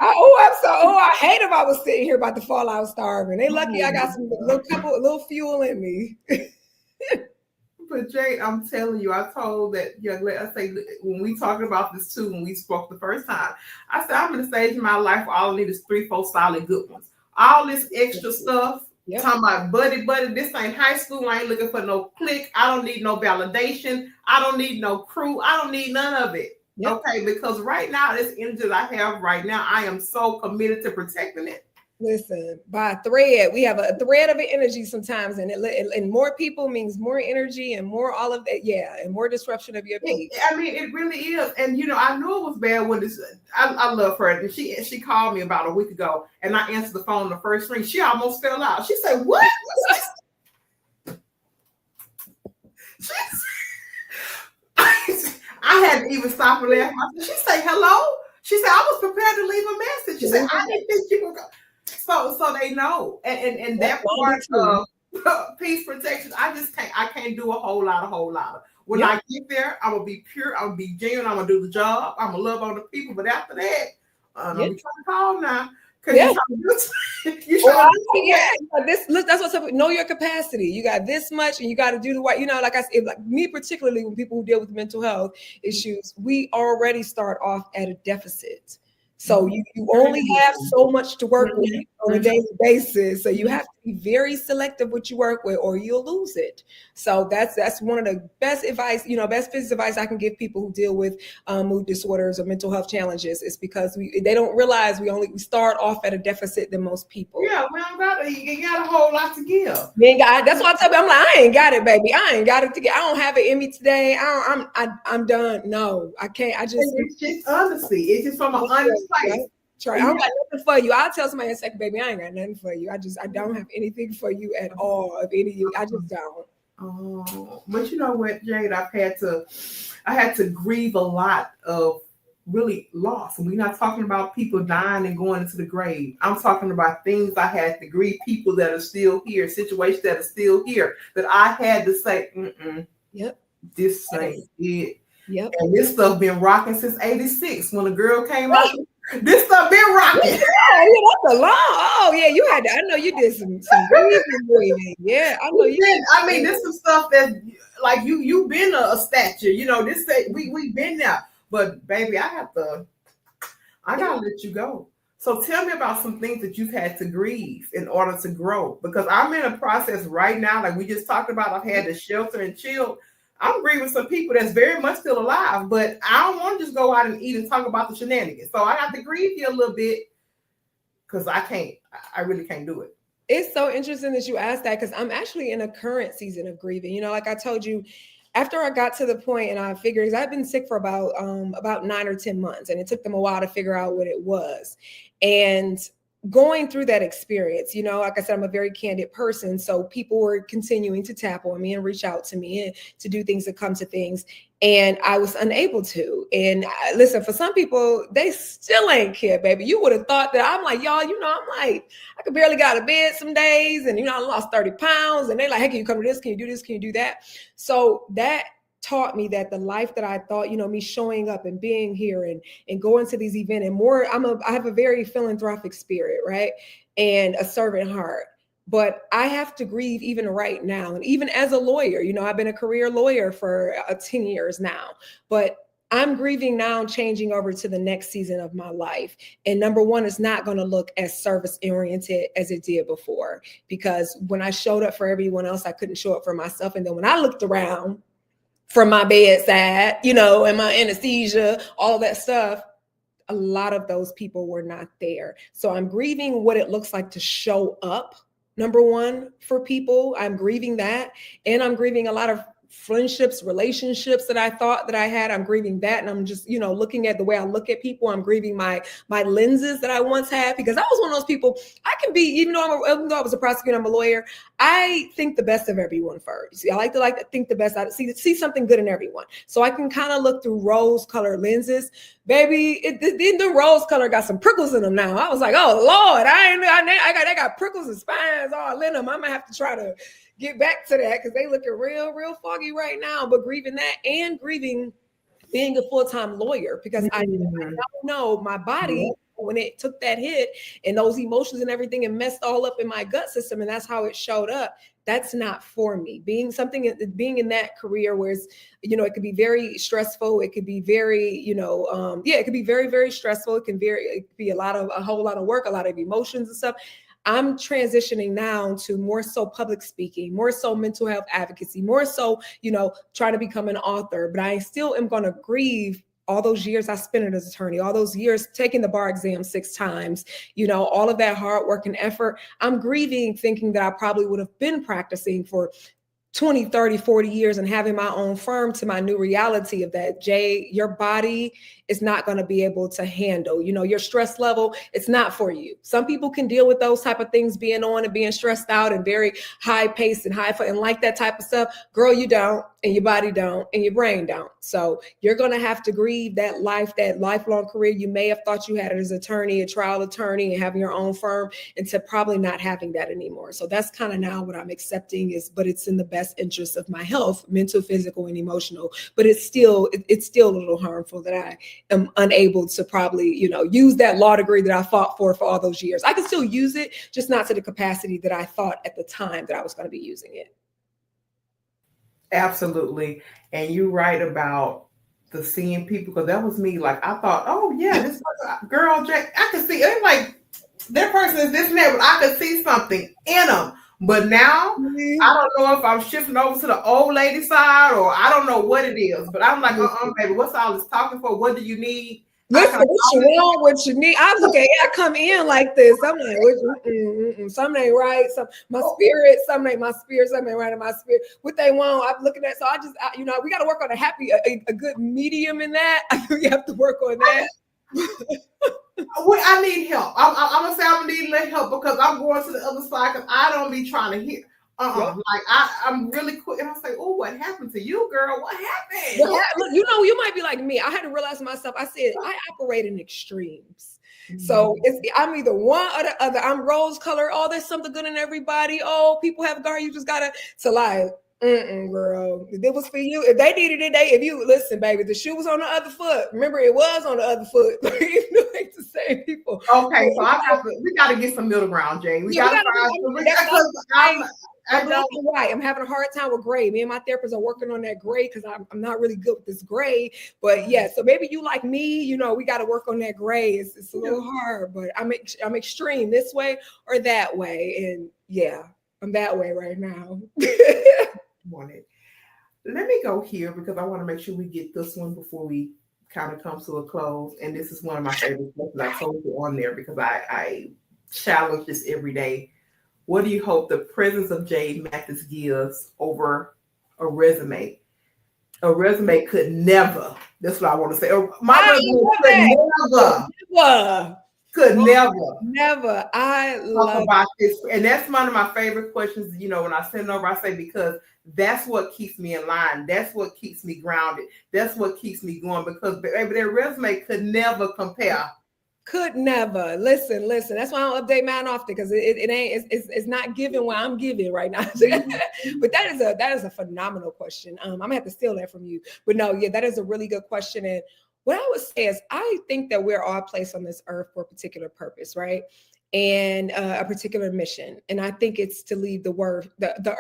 I hate if I was sitting here about to fall out starving. They lucky I got some little fuel in me. But Jade, I'm telling you, I told that young lady, I say when we talked about this too, when we spoke the first time, I said I'm in a stage in my life where all I need is 3-4 solid good ones. All this extra stuff, talking about buddy, this ain't high school. I ain't looking for no clique. I don't need no validation. I don't need no crew. I don't need none of it. Yep. Okay, because right now, this energy that I have right now, I am so committed to protecting it. Listen, by a thread, we have a thread of energy sometimes, and more people means more energy and more all of that, and more disruption of your peace. I mean, it really is. And I knew it was bad when this. I love her, and she called me about a week ago, and I answered the phone the first ring. She almost fell out. She said, "What?" I had to even stop and laugh. She said, "Hello." She said, "I was prepared to leave a message." She said, "I didn't think you were going." So they know, and that part of peace protection, I can't do a whole lot of. When I get there, I'm gonna be pure, I'm gonna be genuine, I'm gonna do the job, I'm gonna love on the people. But after that, I'm trying to call now. That's what's up. Know your capacity. You got this much, and you got to do the right. Like I said, like me particularly, when people who deal with mental health issues, we already start off at a deficit. So you only have so much to work with on a daily basis. So you have to be very selective what you work with, or you'll lose it. So that's one of the best advice, best business advice I can give people who deal with mood disorders or mental health challenges, is because they don't realize we start off at a deficit than most people. Yeah, well, you got a whole lot to give. That's why I tell you, I'm like, I ain't got it, baby. I ain't got it to get. I don't have it in me today. I'm done. No, I can't. It's just honesty. It's just from an honest place. Right. I don't got nothing for you. I'll tell somebody in a second, baby, I ain't got nothing for you. I don't have anything for you at all of any of you. I just don't. Oh, but you know what, Jade, I had to grieve a lot of really lost. And we're not talking about people dying and going into the grave. I'm talking about things I had to grieve, people that are still here, situations that are still here, that I had to say, yep, this ain't it. Yep. And this stuff been rocking since 86 when a girl came out. This stuff been rocking. Oh, yeah, that's a long. Oh, yeah, you had to. I know you did some breathing. Yeah, I know you did. I mean, this is stuff that like you've been a statue. You know, this we've been there. But baby, I gotta let you go. So tell me about some things that you've had to grieve in order to grow. Because I'm in a process right now, like we just talked about. I've had to shelter and chill. I'm grieving some people that's very much still alive, but I don't want to just go out and eat and talk about the shenanigans. So I have to grieve you a little bit because I really can't do it. It's so interesting that you asked that because I'm actually in a current season of grieving. You know, like I told you, after I got to the point and I figured, because I've been sick for about 9 or 10 months, and it took them a while to figure out what it was. And going through that experience, you know, like I said, I'm a very candid person. So people were continuing to tap on me and reach out to me and to do things that come to things. And I was unable to. And listen, for some people, they still ain't care, baby. You would have thought that I'm like, y'all, you know, I'm like, I could barely get out of bed some days. And, you know, I lost 30 pounds. And they're like, hey, can you come to this? Can you do this? Can you do that? So that taught me that the life that I thought, you know, me showing up and being here and going to these events and more, I have a very philanthropic spirit, right? And a servant heart. But I have to grieve even right now. And even as a lawyer, you know, I've been a career lawyer for 10 years now, but I'm grieving now, changing over to the next season of my life. And number one, it's not going to look as service oriented as it did before, because when I showed up for everyone else, I couldn't show up for myself. And then when I looked around from my bedside, you know, and my anesthesia, all of that stuff, a lot of those people were not there. So I'm grieving what it looks like to show up. Number one, for people, I'm grieving that. And I'm grieving a lot of friendships, relationships that I thought that I had. I'm grieving that. And I'm just, you know, looking at the way I look at people. I'm grieving my lenses that I once had, because I was one of those people. I can be, even though I was a prosecutor, I'm a lawyer, I think the best of everyone first. See, I like to think the best. I see something good in everyone. So I can kind of look through rose-colored lenses. Baby, the rose color got some prickles in them now. I was like, oh Lord, they got prickles and spines all in them. I'm gonna have to try to get back to that because they looking real foggy right now. But grieving that and grieving being a full-time lawyer, because I know my body, when it took that hit and those emotions and everything, and messed all up in my gut system, and that's how it showed up. That's not for me. Being in that career where it's, you know, it could be very stressful. It could be very, you know, it could be very, very stressful. It can be a whole lot of work, a lot of emotions and stuff. I'm transitioning now to more so public speaking, more so mental health advocacy, more so, you know, trying to become an author. But I still am going to grieve all those years I spent as an attorney, all those years taking the bar exam 6 times, you know, all of that hard work and effort. I'm grieving thinking that I probably would have been practicing for 20, 30, 40 years and having my own firm, to my new reality of that, Jay, your body is not going to be able to handle, you know, your stress level. It's not for you. Some people can deal with those type of things, being on and being stressed out and very high paced and and like that type of stuff. Girl, you don't, and your body don't, and your brain don't. So you're going to have to grieve that lifelong career you may have thought you had as an attorney, a trial attorney, and having your own firm, into probably not having that anymore. So that's kind of now what I'm accepting but it's in the best interest of my health, mental, physical, and emotional. But it's still a little harmful that I am unable to probably, you know, use that law degree that I fought for all those years. I can still use it, just not to the capacity that I thought at the time that I was going to be using it. Absolutely. And you're right about the seeing people, because that was me. Like, I thought, oh yeah, this girl, Jack, I could see it. Like, that person is this and that, but I could see something in them. But now, I don't know if I'm shifting over to the old lady side, or I don't know what it is. But I'm like, baby, what's all this talking for? What do you need? Listen, what you want, what you need. I look at it, I come in like this. I'm like, something ain't right. My spirit, something ain't right in my spirit. What they want, I'm looking at. So you know, we got to work on a good medium in that. I think we have to work on that. I need help. I'm gonna say I'm gonna need a little help, because I'm going to the other side, because I don't be trying to hear. Like I'm really quick, and I say, "Oh, what happened to you, girl? What happened?" Look, you might be like me. I had to realize myself. I said I operate in extremes. So I'm either one or the other. I'm rose color. Oh, there's something good in everybody. Oh, people have guard. You just gotta. So like, girl, if it was for you, if they needed it, if you listen, baby, the shoe was on the other foot. Remember, it was on the other foot. It's the same people. Okay, so we got to get some middle ground, Jay. We got to find. I'm having a hard time with gray. Me and my therapist are working on that gray because I'm not really good with this gray. But yeah, so maybe you like me, we got to work on that gray. It's a little hard, but I'm extreme this way or that way. And yeah, I'm that way right now. Let me go here because I want to make sure we get this one before we kind of come to a close. And this is one of my favorite questions I told you on there because I challenge this every day. What do you hope the presence of Jade Mathis gives over a resume? A resume could never. That's what I want to say. My resume could never. I love about this, and that's one of my favorite questions. When I send it over, I say because that's what keeps me in line. That's what keeps me grounded. That's what keeps me going. Because baby, their resume could never compare. Could never. Listen. That's why I don't update mine often because it's not giving what I'm giving right now. But that is a phenomenal question. I'm gonna have to steal that from you. But no, yeah, that is a really good question. And what I would say is I think that we're all placed on this earth for a particular purpose, right? And a particular mission. And I think it's to leave the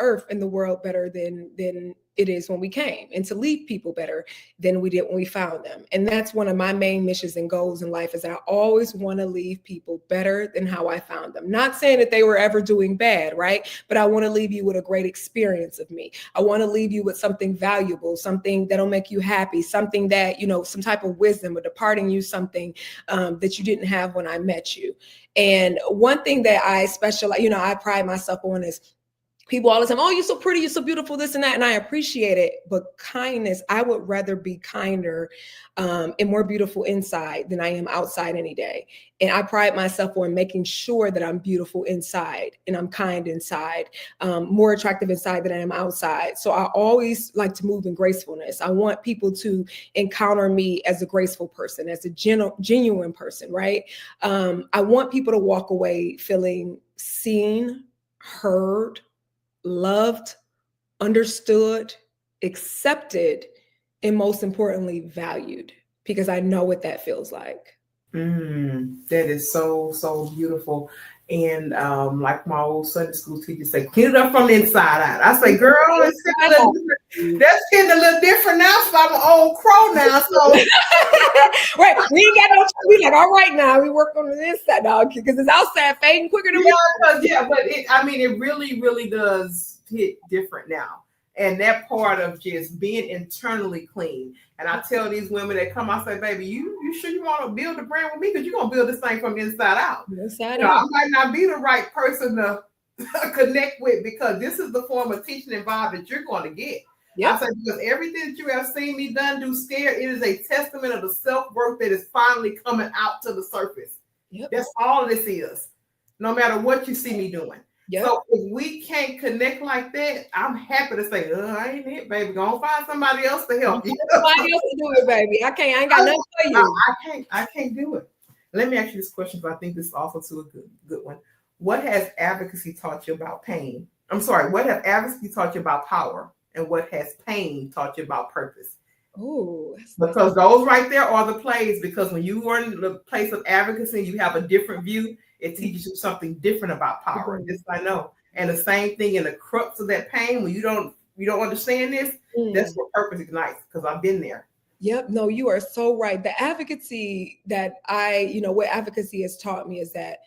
earth and the world better than it is when we came, and to leave people better than we did when we found them. And that's one of my main missions and goals in life is that I always want to leave people better than how I found them. Not saying that they were ever doing bad, right? But I want to leave you with a great experience of me. I want to leave you with something valuable, something that'll make you happy, something that, some type of wisdom or departing you something that you didn't have when I met you. And one thing that I specialize, I pride myself on is people all the time, oh, you're so pretty, you're so beautiful, this and that. And I appreciate it. But kindness, I would rather be kinder and more beautiful inside than I am outside any day. And I pride myself on making sure that I'm beautiful inside and I'm kind inside, more attractive inside than I am outside. So I always like to move in gracefulness. I want people to encounter me as a graceful person, as a genuine person, right? I want people to walk away feeling seen, heard, loved, understood, accepted, and most importantly, valued, because I know what that feels like. That is so, so beautiful. And like my old Sunday school teacher say, clean it up from the inside out. I say, girl, that's getting a little different now. So I'm an old crow now. So right, we ain't got no. We like, all right, now we work on the inside, dog, because it's outside fading quicker than but it really, really does hit different now. And that part of just being internally clean. And I tell these women that come, I say, baby, you sure you want to build a brand with me? Because you're going to build this thing from inside out. I might not be the right person to connect with because this is the form of teaching and vibe that you're going to get. Yep. I say, because everything that you have seen me do scared, it is a testament of the self-worth that is finally coming out to the surface. Yep. That's all this is, no matter what you see me doing. Yep. So if we can't connect like that, I'm happy to say, I ain't it, baby. Go find somebody else to help you. Somebody else to do it, baby. I ain't got nothing for you. I can't do it. Let me ask you this question, but I think this is also a good one. What has advocacy taught you about pain? What have advocacy taught you about power? And what has pain taught you about purpose? Oh, because those right there are the plays. Because when you are in the place of advocacy, you have a different view. It teaches you something different about power. Mm-hmm. This I know. And the same thing in the crux of that pain, when you don't understand this, that's what purpose ignites, because I've been there. Yep. No, you are so right. The advocacy that what advocacy has taught me is that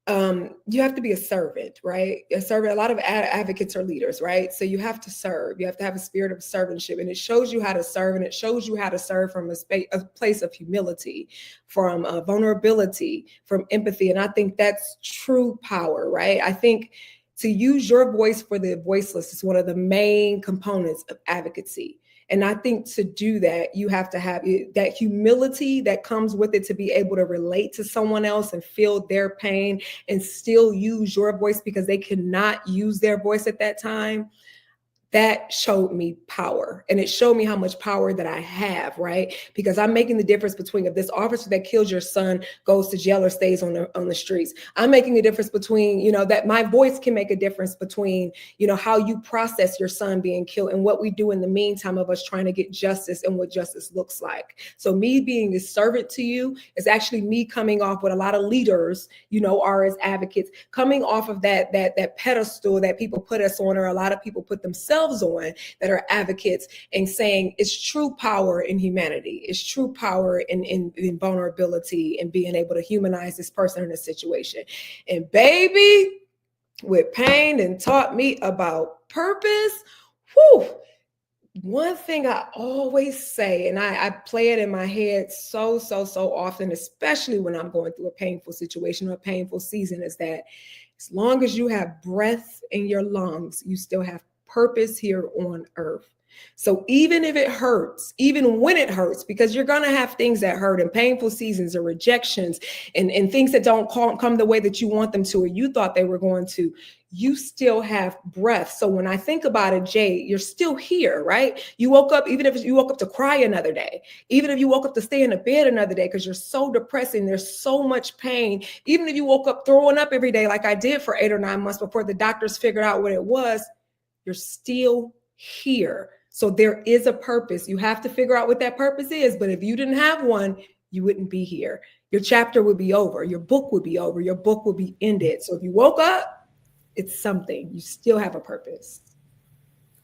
you have to be a servant, right? A servant. A lot of advocates are leaders, right? So you have to serve. You have to have a spirit of servantship, and it shows you how to serve, and it shows you how to serve from a place of humility, from vulnerability, from empathy. And I think that's true power, right? I think to use your voice for the voiceless is one of the main components of advocacy. And I think to do that, you have to have that humility that comes with it to be able to relate to someone else and feel their pain and still use your voice because they cannot use their voice at that time. That showed me power, and it showed me how much power that I have, right? Because I'm making the difference between if this officer that killed your son goes to jail or stays on the streets. I'm making a difference between, you know, that my voice can make a difference between, you know, how you process your son being killed and what we do in the meantime of us trying to get justice and what justice looks like. So me being a servant to you is actually me coming off what a lot of leaders, you know, are as advocates, coming off of that pedestal that people put us on, or a lot of people put themselves on, that are advocates, and saying it's true power in humanity. It's true power in vulnerability and being able to humanize this person in a situation. And baby, with pain and taught me about purpose. Whew. One thing I always say, and I play it in my head so often, especially when I'm going through a painful situation or a painful season, is that as long as you have breath in your lungs, you still have purpose here on earth. So even if it hurts, even when it hurts, because you're going to have things that hurt and painful seasons or rejections and things that don't come the way that you want them to, or you thought they were going to, you still have breath. So when I think about it, Jade, you're still here, right? You woke up, even if you woke up to cry another day, even if you woke up to stay in the bed another day because you're so depressing, there's so much pain. Even if you woke up throwing up every day like I did for 8 or 9 months before the doctors figured out what it was, you're still here. So there is a purpose. You have to figure out what that purpose is. But if you didn't have one, you wouldn't be here. Your chapter would be over. Your book would be over. Your book would be ended. So if you woke up, it's something. You still have a purpose.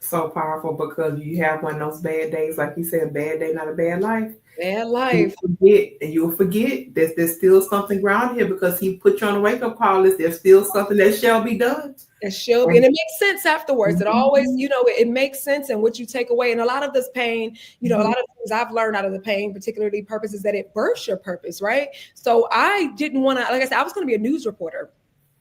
So powerful, because you have one of those bad days, like you said, bad day, not a bad life. Bad life. You'll forget that there's still something ground here, because he put you on a wake-up call list. There's still something that shall be done. And it makes sense afterwards. It always, you know, it makes sense, and what you take away. And a lot of this pain, you know, a lot of things I've learned out of the pain, particularly purpose, is that it births your purpose, right? So I didn't want to, like I said, I was going to be a news reporter.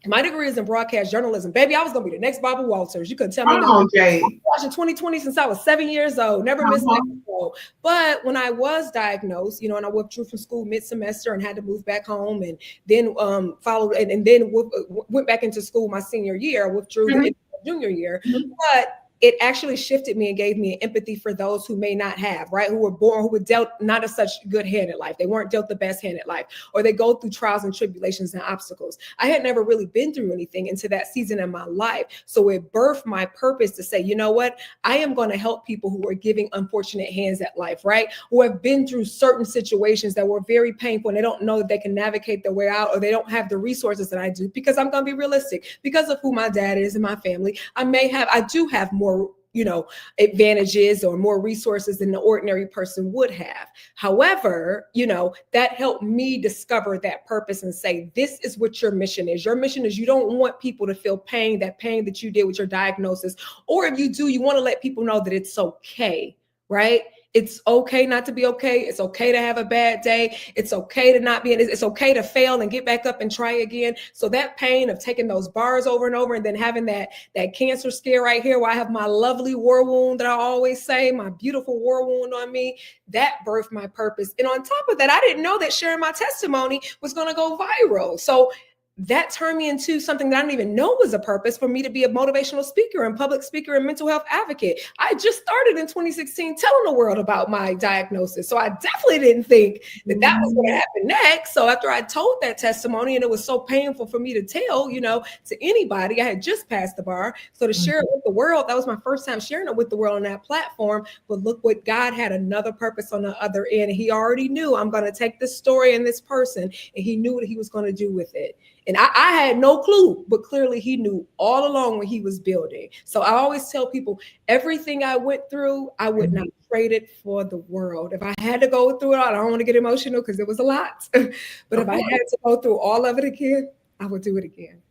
My degree is in broadcast journalism. Baby, I was going to be the next Barbara Walters. You couldn't tell me. Come on, Jade. I've been watching 2020 since I was 7 years old. Never missed an episode. But when I was diagnosed, you know, and I withdrew from school mid-semester and had to move back home, and then followed and then went back into school my senior year. I withdrew the junior year. But it actually shifted me and gave me an empathy for those who may not have, right? Who were dealt not a such good hand at life. They weren't dealt the best hand at life, or they go through trials and tribulations and obstacles. I had never really been through anything into that season in my life. So it birthed my purpose to say, you know what? I am going to help people who are giving unfortunate hands at life, right? Who have been through certain situations that were very painful, and they don't know that they can navigate their way out, or they don't have the resources that I do, because I'm going to be realistic. Because of who my dad is and my family, I do have more, you know, advantages or more resources than the ordinary person would have. However, you know, that helped me discover that purpose and say, this is what your mission is. Your mission is, you don't want people to feel pain that you did with your diagnosis. Or if you do, you want to let people know that it's okay, right? It's okay not to be okay. It's okay to have a bad day. It's okay to not be in it. It's okay to fail and get back up and try again. So that pain of taking those bars over and over, and then having that cancer scare right here, where I have my lovely war wound that I always say, my beautiful war wound on me, that birthed my purpose. And on top of that, I didn't know that sharing my testimony was going to go viral. So that turned me into something that I didn't even know was a purpose, for me to be a motivational speaker and public speaker and mental health advocate. I just started in 2016 telling the world about my diagnosis. So I definitely didn't think that was going to happen next. So after I told that testimony, and it was so painful for me to tell, you know, to anybody, I had just passed the bar. So to share it with the world, that was my first time sharing it with the world on that platform. But look what God had another purpose on the other end. He already knew, I'm going to take this story and this person, and he knew what he was going to do with it. And I had no clue, but clearly he knew all along when he was building. So I always tell people, everything I went through, I would not trade it for the world. If I had to go through it all, I don't want to get emotional because it was a lot. But if I had to go through all of it again, I would do it again.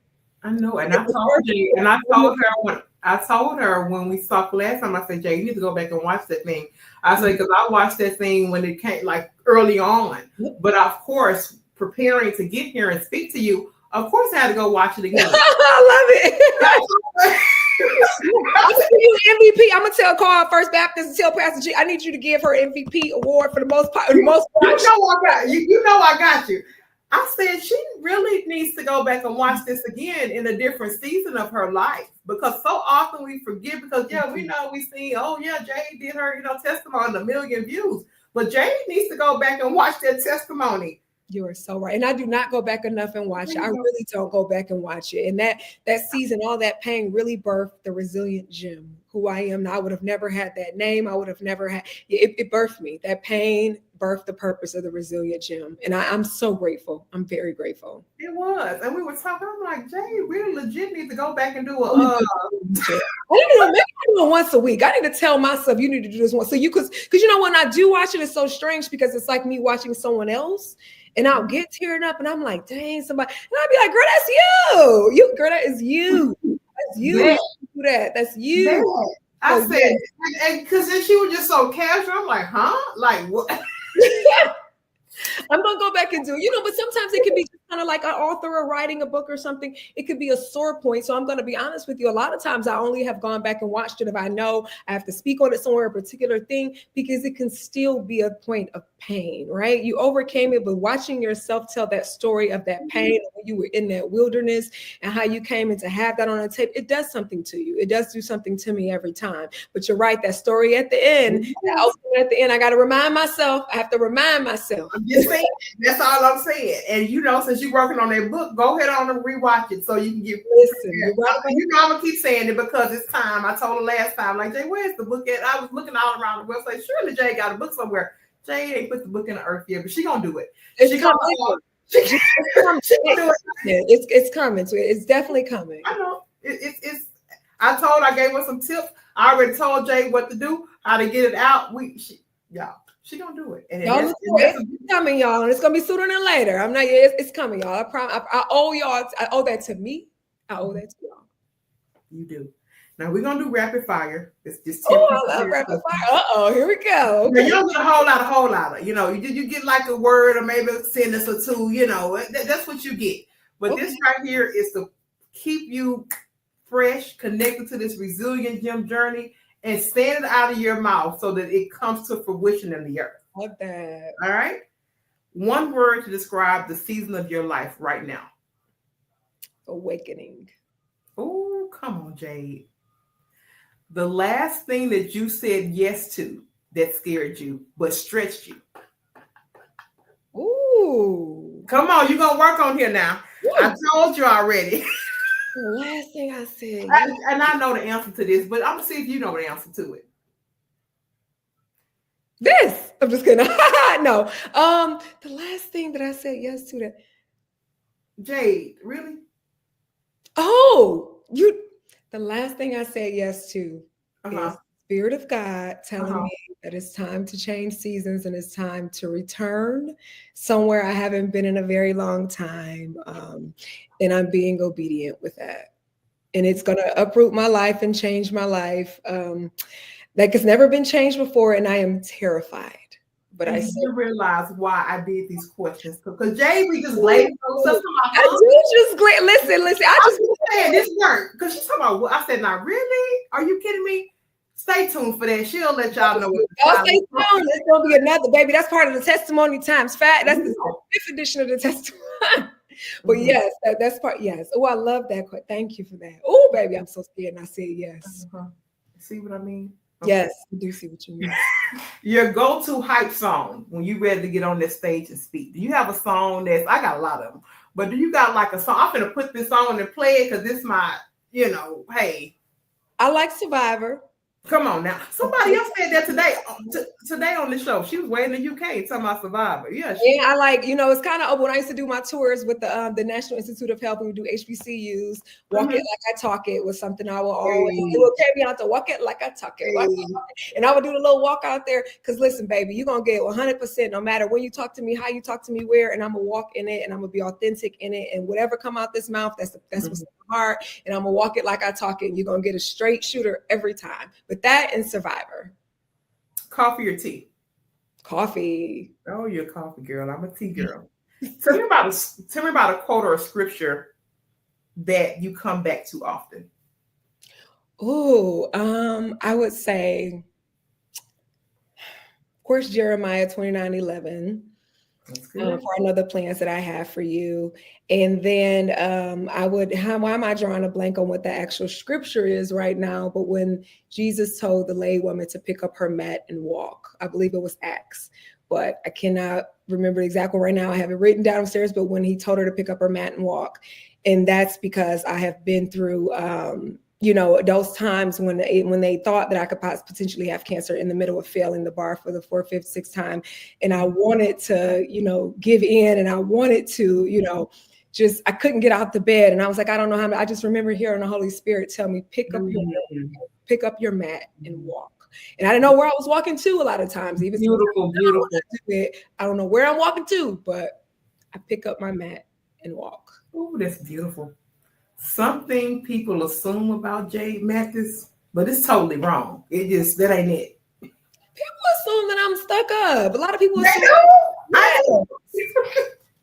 I know. And I told her when we talked last time, I said, Jay, you need to go back and watch that thing. I said, because I watched that thing when it came, like, early on. But of course, preparing to get here and speak to you, of course, I had to go watch it again. I love it. I'm gonna give you MVP. I'm gonna tell Carl First Baptist and tell Pastor G, I need you to give her MVP award for the most part. You know I got you. I said she really needs to go back and watch this again in a different season of her life, because so often we forget, because we know we see, Jade did her, testimony, 1 million views. But Jade needs to go back and watch that testimony. You are so right. And I do not go back enough and watch it. I really don't go back and watch it. And that season, all that pain really birthed the resilient Jim, who I am now. I would have never had that name. I would have never had it birthed me. That pain birthed the purpose of the resilient Jim. And I'm so grateful. I'm very grateful. It was. And we were talking, I'm like, Jay, we legit need to go back and do I need to do it once a week. I need to tell myself you need to do this once. So because when I do watch it, it's so strange because it's like me watching someone else. And I'll get teared up and I'm like, dang, somebody. And I'll be like, girl, that's you. Girl, that is you. That's you. Yeah. Do that. That's you. Yeah. I said, and because then she was just so casual. I'm like, huh? Like what? I'm gonna go back and do it, but sometimes it can be kind of like an author or writing a book or something. It could be a sore point. So I'm gonna be honest with you. A lot of times I only have gone back and watched it if I know I have to speak on it somewhere, a particular thing, because it can still be a point of pain, right? You overcame it, but watching yourself tell that story of that pain when you were in that wilderness and how you came in to have that on a tape, it does something to you. It does do something to me every time. But you're right, that story at the end, at the end, I got to remind myself. I have to remind myself. I'm just saying, that's all I'm saying. And since you're working on that book, go ahead on and rewatch it so you can get. Listen, I'm gonna keep saying it because it's time. I told her last time, like, Jay, where's the book at? I was looking all around the website. Surely Jay got a book somewhere. Jay ain't put the book in the earth yet, but she gonna do it. She gonna do it. It's coming. So it's definitely coming. I know. I gave her some tips. I already told Jay what to do, how to get it out. She gonna do it. And it's coming, y'all. And it's gonna be sooner than later. It's coming, y'all. I promise. I owe y'all. I owe that to me. I owe that to y'all. You do. Now we're gonna do rapid fire. It's just I love rapid fire. Here we go. Okay. You don't get a whole lot of. You get like a word or maybe a sentence or two. That's what you get. But this right here is to keep you fresh, connected to this resilient Jim journey, and stand it out of your mouth so that it comes to fruition in the earth. Love that. All right. One word to describe the season of your life right now. Awakening. Oh, come on, Jade. The last thing that you said yes to that scared you but stretched you. Ooh. Come on, you're going to work on here now. Ooh. I told you already. The last thing I said. And I know the answer to this, but I'm going to see if you know the answer to it. This. I'm just kidding. No. The last thing that I said yes to that. Jade, really? Oh, the last thing I said yes to is the Spirit of God telling me that it's time to change seasons and it's time to return somewhere I haven't been in a very long time. And I'm being obedient with that. And it's going to uproot my life and change my life. Like it's never been changed before. And I am terrified. But I still realize why I did these questions. Because Jay, we just laid Listen. I just saying this work. Because she's talking about what I said, now really? Are you kidding me? Stay tuned for that. She'll let y'all know. Stay tuned. It's gonna be another baby. That's part of the testimony times fat. That's the 5th edition of the testimony. But yes, that's part. Yes. Oh, I love that. Thank you for that. Oh, baby, I'm so scared. And I said yes. See what I mean? Okay. Yes, I do see what you mean. Your go-to hype song when you're ready to get on that stage and speak. Do you have a song I got a lot of them, but do you got like a song? I'm gonna put this on and play it because this my, hey. I like Survivor. Come on now. Somebody else said that today on the show. She was way in the UK talking about Survivor. Yeah, I like, it's kind of when I used to do my tours with the National Institute of Health, we would do HBCUs. Walk it like I talk it was something I will always. It will carry me out to walk it like I talk it. And I would do the little walk out there because listen, baby, you're gonna get 100% no matter when you talk to me, how you talk to me, where, and I'm gonna walk in it and I'm gonna be authentic in it, and whatever come out this mouth, that's what's in my heart, and I'm gonna walk it like I talk it. And you're gonna get a straight shooter every time. But that and Survivor. Coffee or tea? Coffee. Oh, you're a coffee girl. I'm a tea girl. Tell me about a quote or a scripture that you come back to often. Oh, I would say, of course, Jeremiah 29:11. That's good. For another plans that I have for you. And then why am I drawing a blank on what the actual scripture is right now? But when Jesus told the lay woman to pick up her mat and walk, I believe it was Acts, but I cannot remember exactly right now. I have it written downstairs, but when he told her to pick up her mat and walk. And that's because I have been through, those times when they thought that I could potentially have cancer in the middle of failing the bar for the 4th, 5th, 6th time. And I wanted to, give in, and I wanted to, I couldn't get out the bed. And I was like, I don't know how, I just remember hearing the Holy Spirit tell me, pick up your mat and walk. And I didn't know where I was walking to a lot of times. Even beautiful. I don't know where I'm walking to, but I pick up my mat and walk. Oh, that's beautiful. Something people assume about Jade Mathis, but it's totally wrong. That ain't it. People assume that I'm stuck up. A lot of people assume. I know.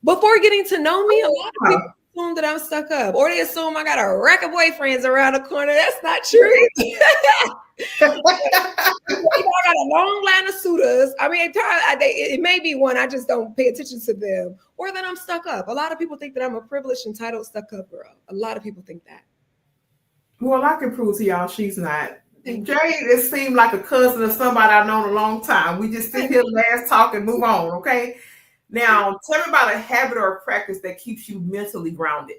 Before getting to know me, a lot of people assume that I'm stuck up, or they assume I got a rack of boyfriends around the corner. That's not true. I got a long line of suitors. I mean, it may be one. I just don't pay attention to them, or that I'm stuck up. A lot of people think that I'm a privileged, entitled, stuck up girl. A lot of people think that. Well, I can prove to y'all she's not. Jade, it seemed like a cousin of somebody I've known a long time. We just sit here, last talk, and move on. Okay. Now, tell me about a habit or a practice that keeps you mentally grounded.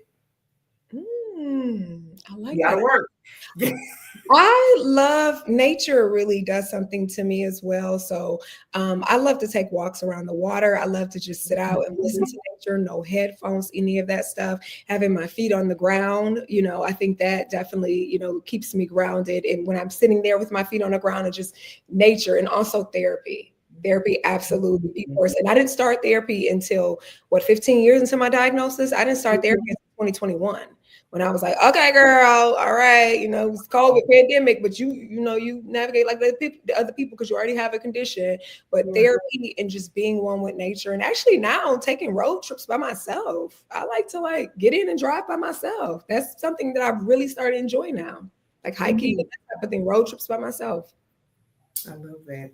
I like that. Gotta work. I love nature. Really does something to me as well. So I love to take walks around the water. I love to just sit out and listen to nature, no headphones, any of that stuff, having my feet on the ground. I think that definitely, keeps me grounded. And when I'm sitting there with my feet on the ground and just nature, and also therapy. Therapy, absolutely, of course. And I didn't start therapy until 15 years into my diagnosis. I didn't start therapy until 2021. When I was like, okay, girl, all right, it's COVID pandemic, but you navigate like the other people because you already have a condition. But therapy and just being one with nature, and actually now taking road trips by myself. I like to get in and drive by myself. That's something that I've really started enjoying now, like hiking and that type of thing, road trips by myself. I love that.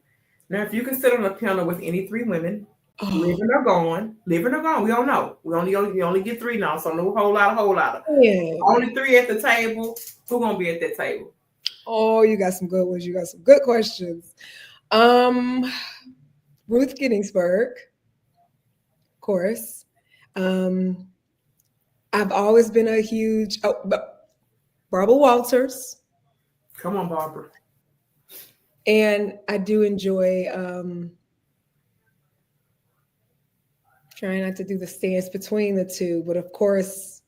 Now, if you can sit on a panel with any 3 women, living or gone, we don't know. We only get 3 now, so no whole lot of. Yeah. Only 3 at the table. Who gonna be at that table? Oh, you got some good ones. You got some good questions. Ruth Ginsburg, of course. I've always been a huge Barbara Walters. Come on, Barbara. And I do enjoy trying not to do the stance between the two, but of course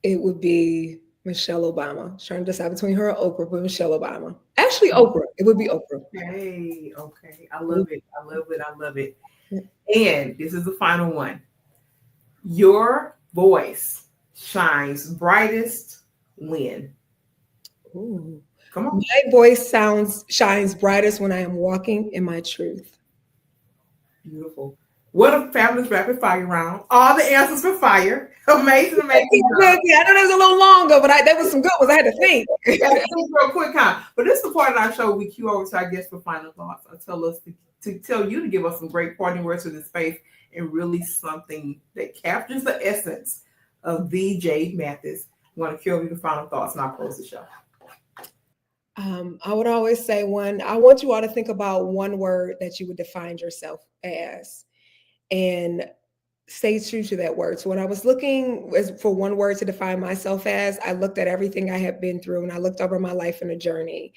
it would be Michelle Obama. Trying to decide between her or Oprah, but Michelle Obama. Actually, Oprah. It would be Oprah. Okay. I love it. And this is the final one. Your voice shines brightest when? Ooh. Come on. My voice shines brightest when I am walking in my truth. Beautiful. What a fabulous rapid fire round. All the answers for fire. Amazing. Yeah, I know that was a little longer, but that was some good ones. I had to think. Real quick, but this is the part of our show we cue over to our guests for final thoughts. I tell you to give us some great parting words for this space, and really something that captures the essence of the Jade Mathis. I'm going to cue over your final thoughts, and I'll close the show. I would always say I want you all to think about one word that you would define yourself as, and stay true to that word. So when I was looking for one word to define myself as, I looked at everything I had been through, and I looked over my life in a journey.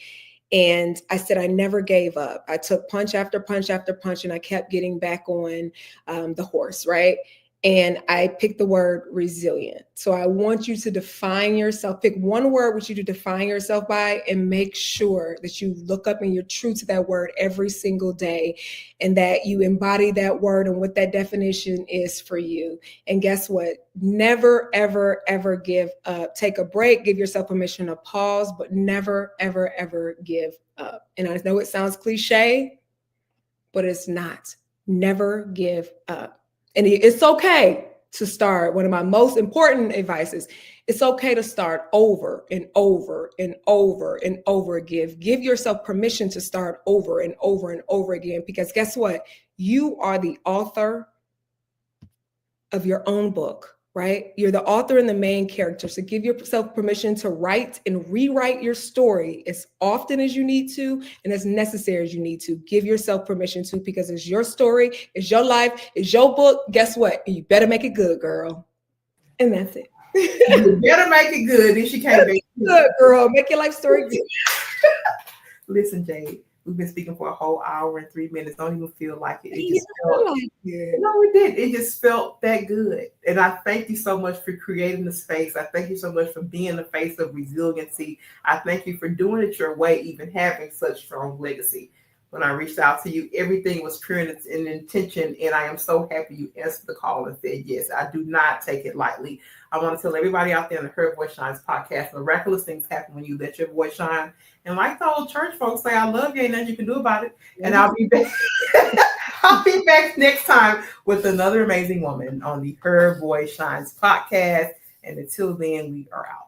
And I said, I never gave up. I took punch after punch after punch, and I kept getting back on the horse, right? And I picked the word resilient. So I want you to define yourself, pick one word which you to define yourself by, and make sure that you look up and you're true to that word every single day, and that you embody that word and what that definition is for you. And guess what? Never, ever, ever give up. Take a break, give yourself permission to pause, but never, ever, ever give up. And I know it sounds cliche, but it's not. Never give up. And it's okay to start. One of my most important advice is it's okay to start over and over and over and over again. Give yourself permission to start over and over and over again, because guess what? You are the author of your own book, right? You're the author and the main character. So give yourself permission to write and rewrite your story as often as you need to and as necessary as you need to. Give yourself permission to, because it's your story, it's your life, it's your book. Guess what? You better make it good, girl. And that's it. You better make it good. Then she can't make it good, girl. Make your life story good. Listen, Jade, we've been speaking for a whole hour and 3 minutes. Don't even feel like it. It just No, it did. It just felt that good. And I thank you so much for creating the space. I thank you so much for being the face of resiliency. I thank you for doing it your way, even having such strong legacy. When I reached out to you, everything was pure in intention, and I am so happy you answered the call and said yes. I do not take it lightly. I want to tell everybody out there in the Her Voice Shines podcast, miraculous things happen when you let your voice shine. And like the old church folks say, I love you, ain't nothing you can do about it. And I'll be back. I'll be back next time with another amazing woman on the Her Voice Shines podcast. And until then, we are out.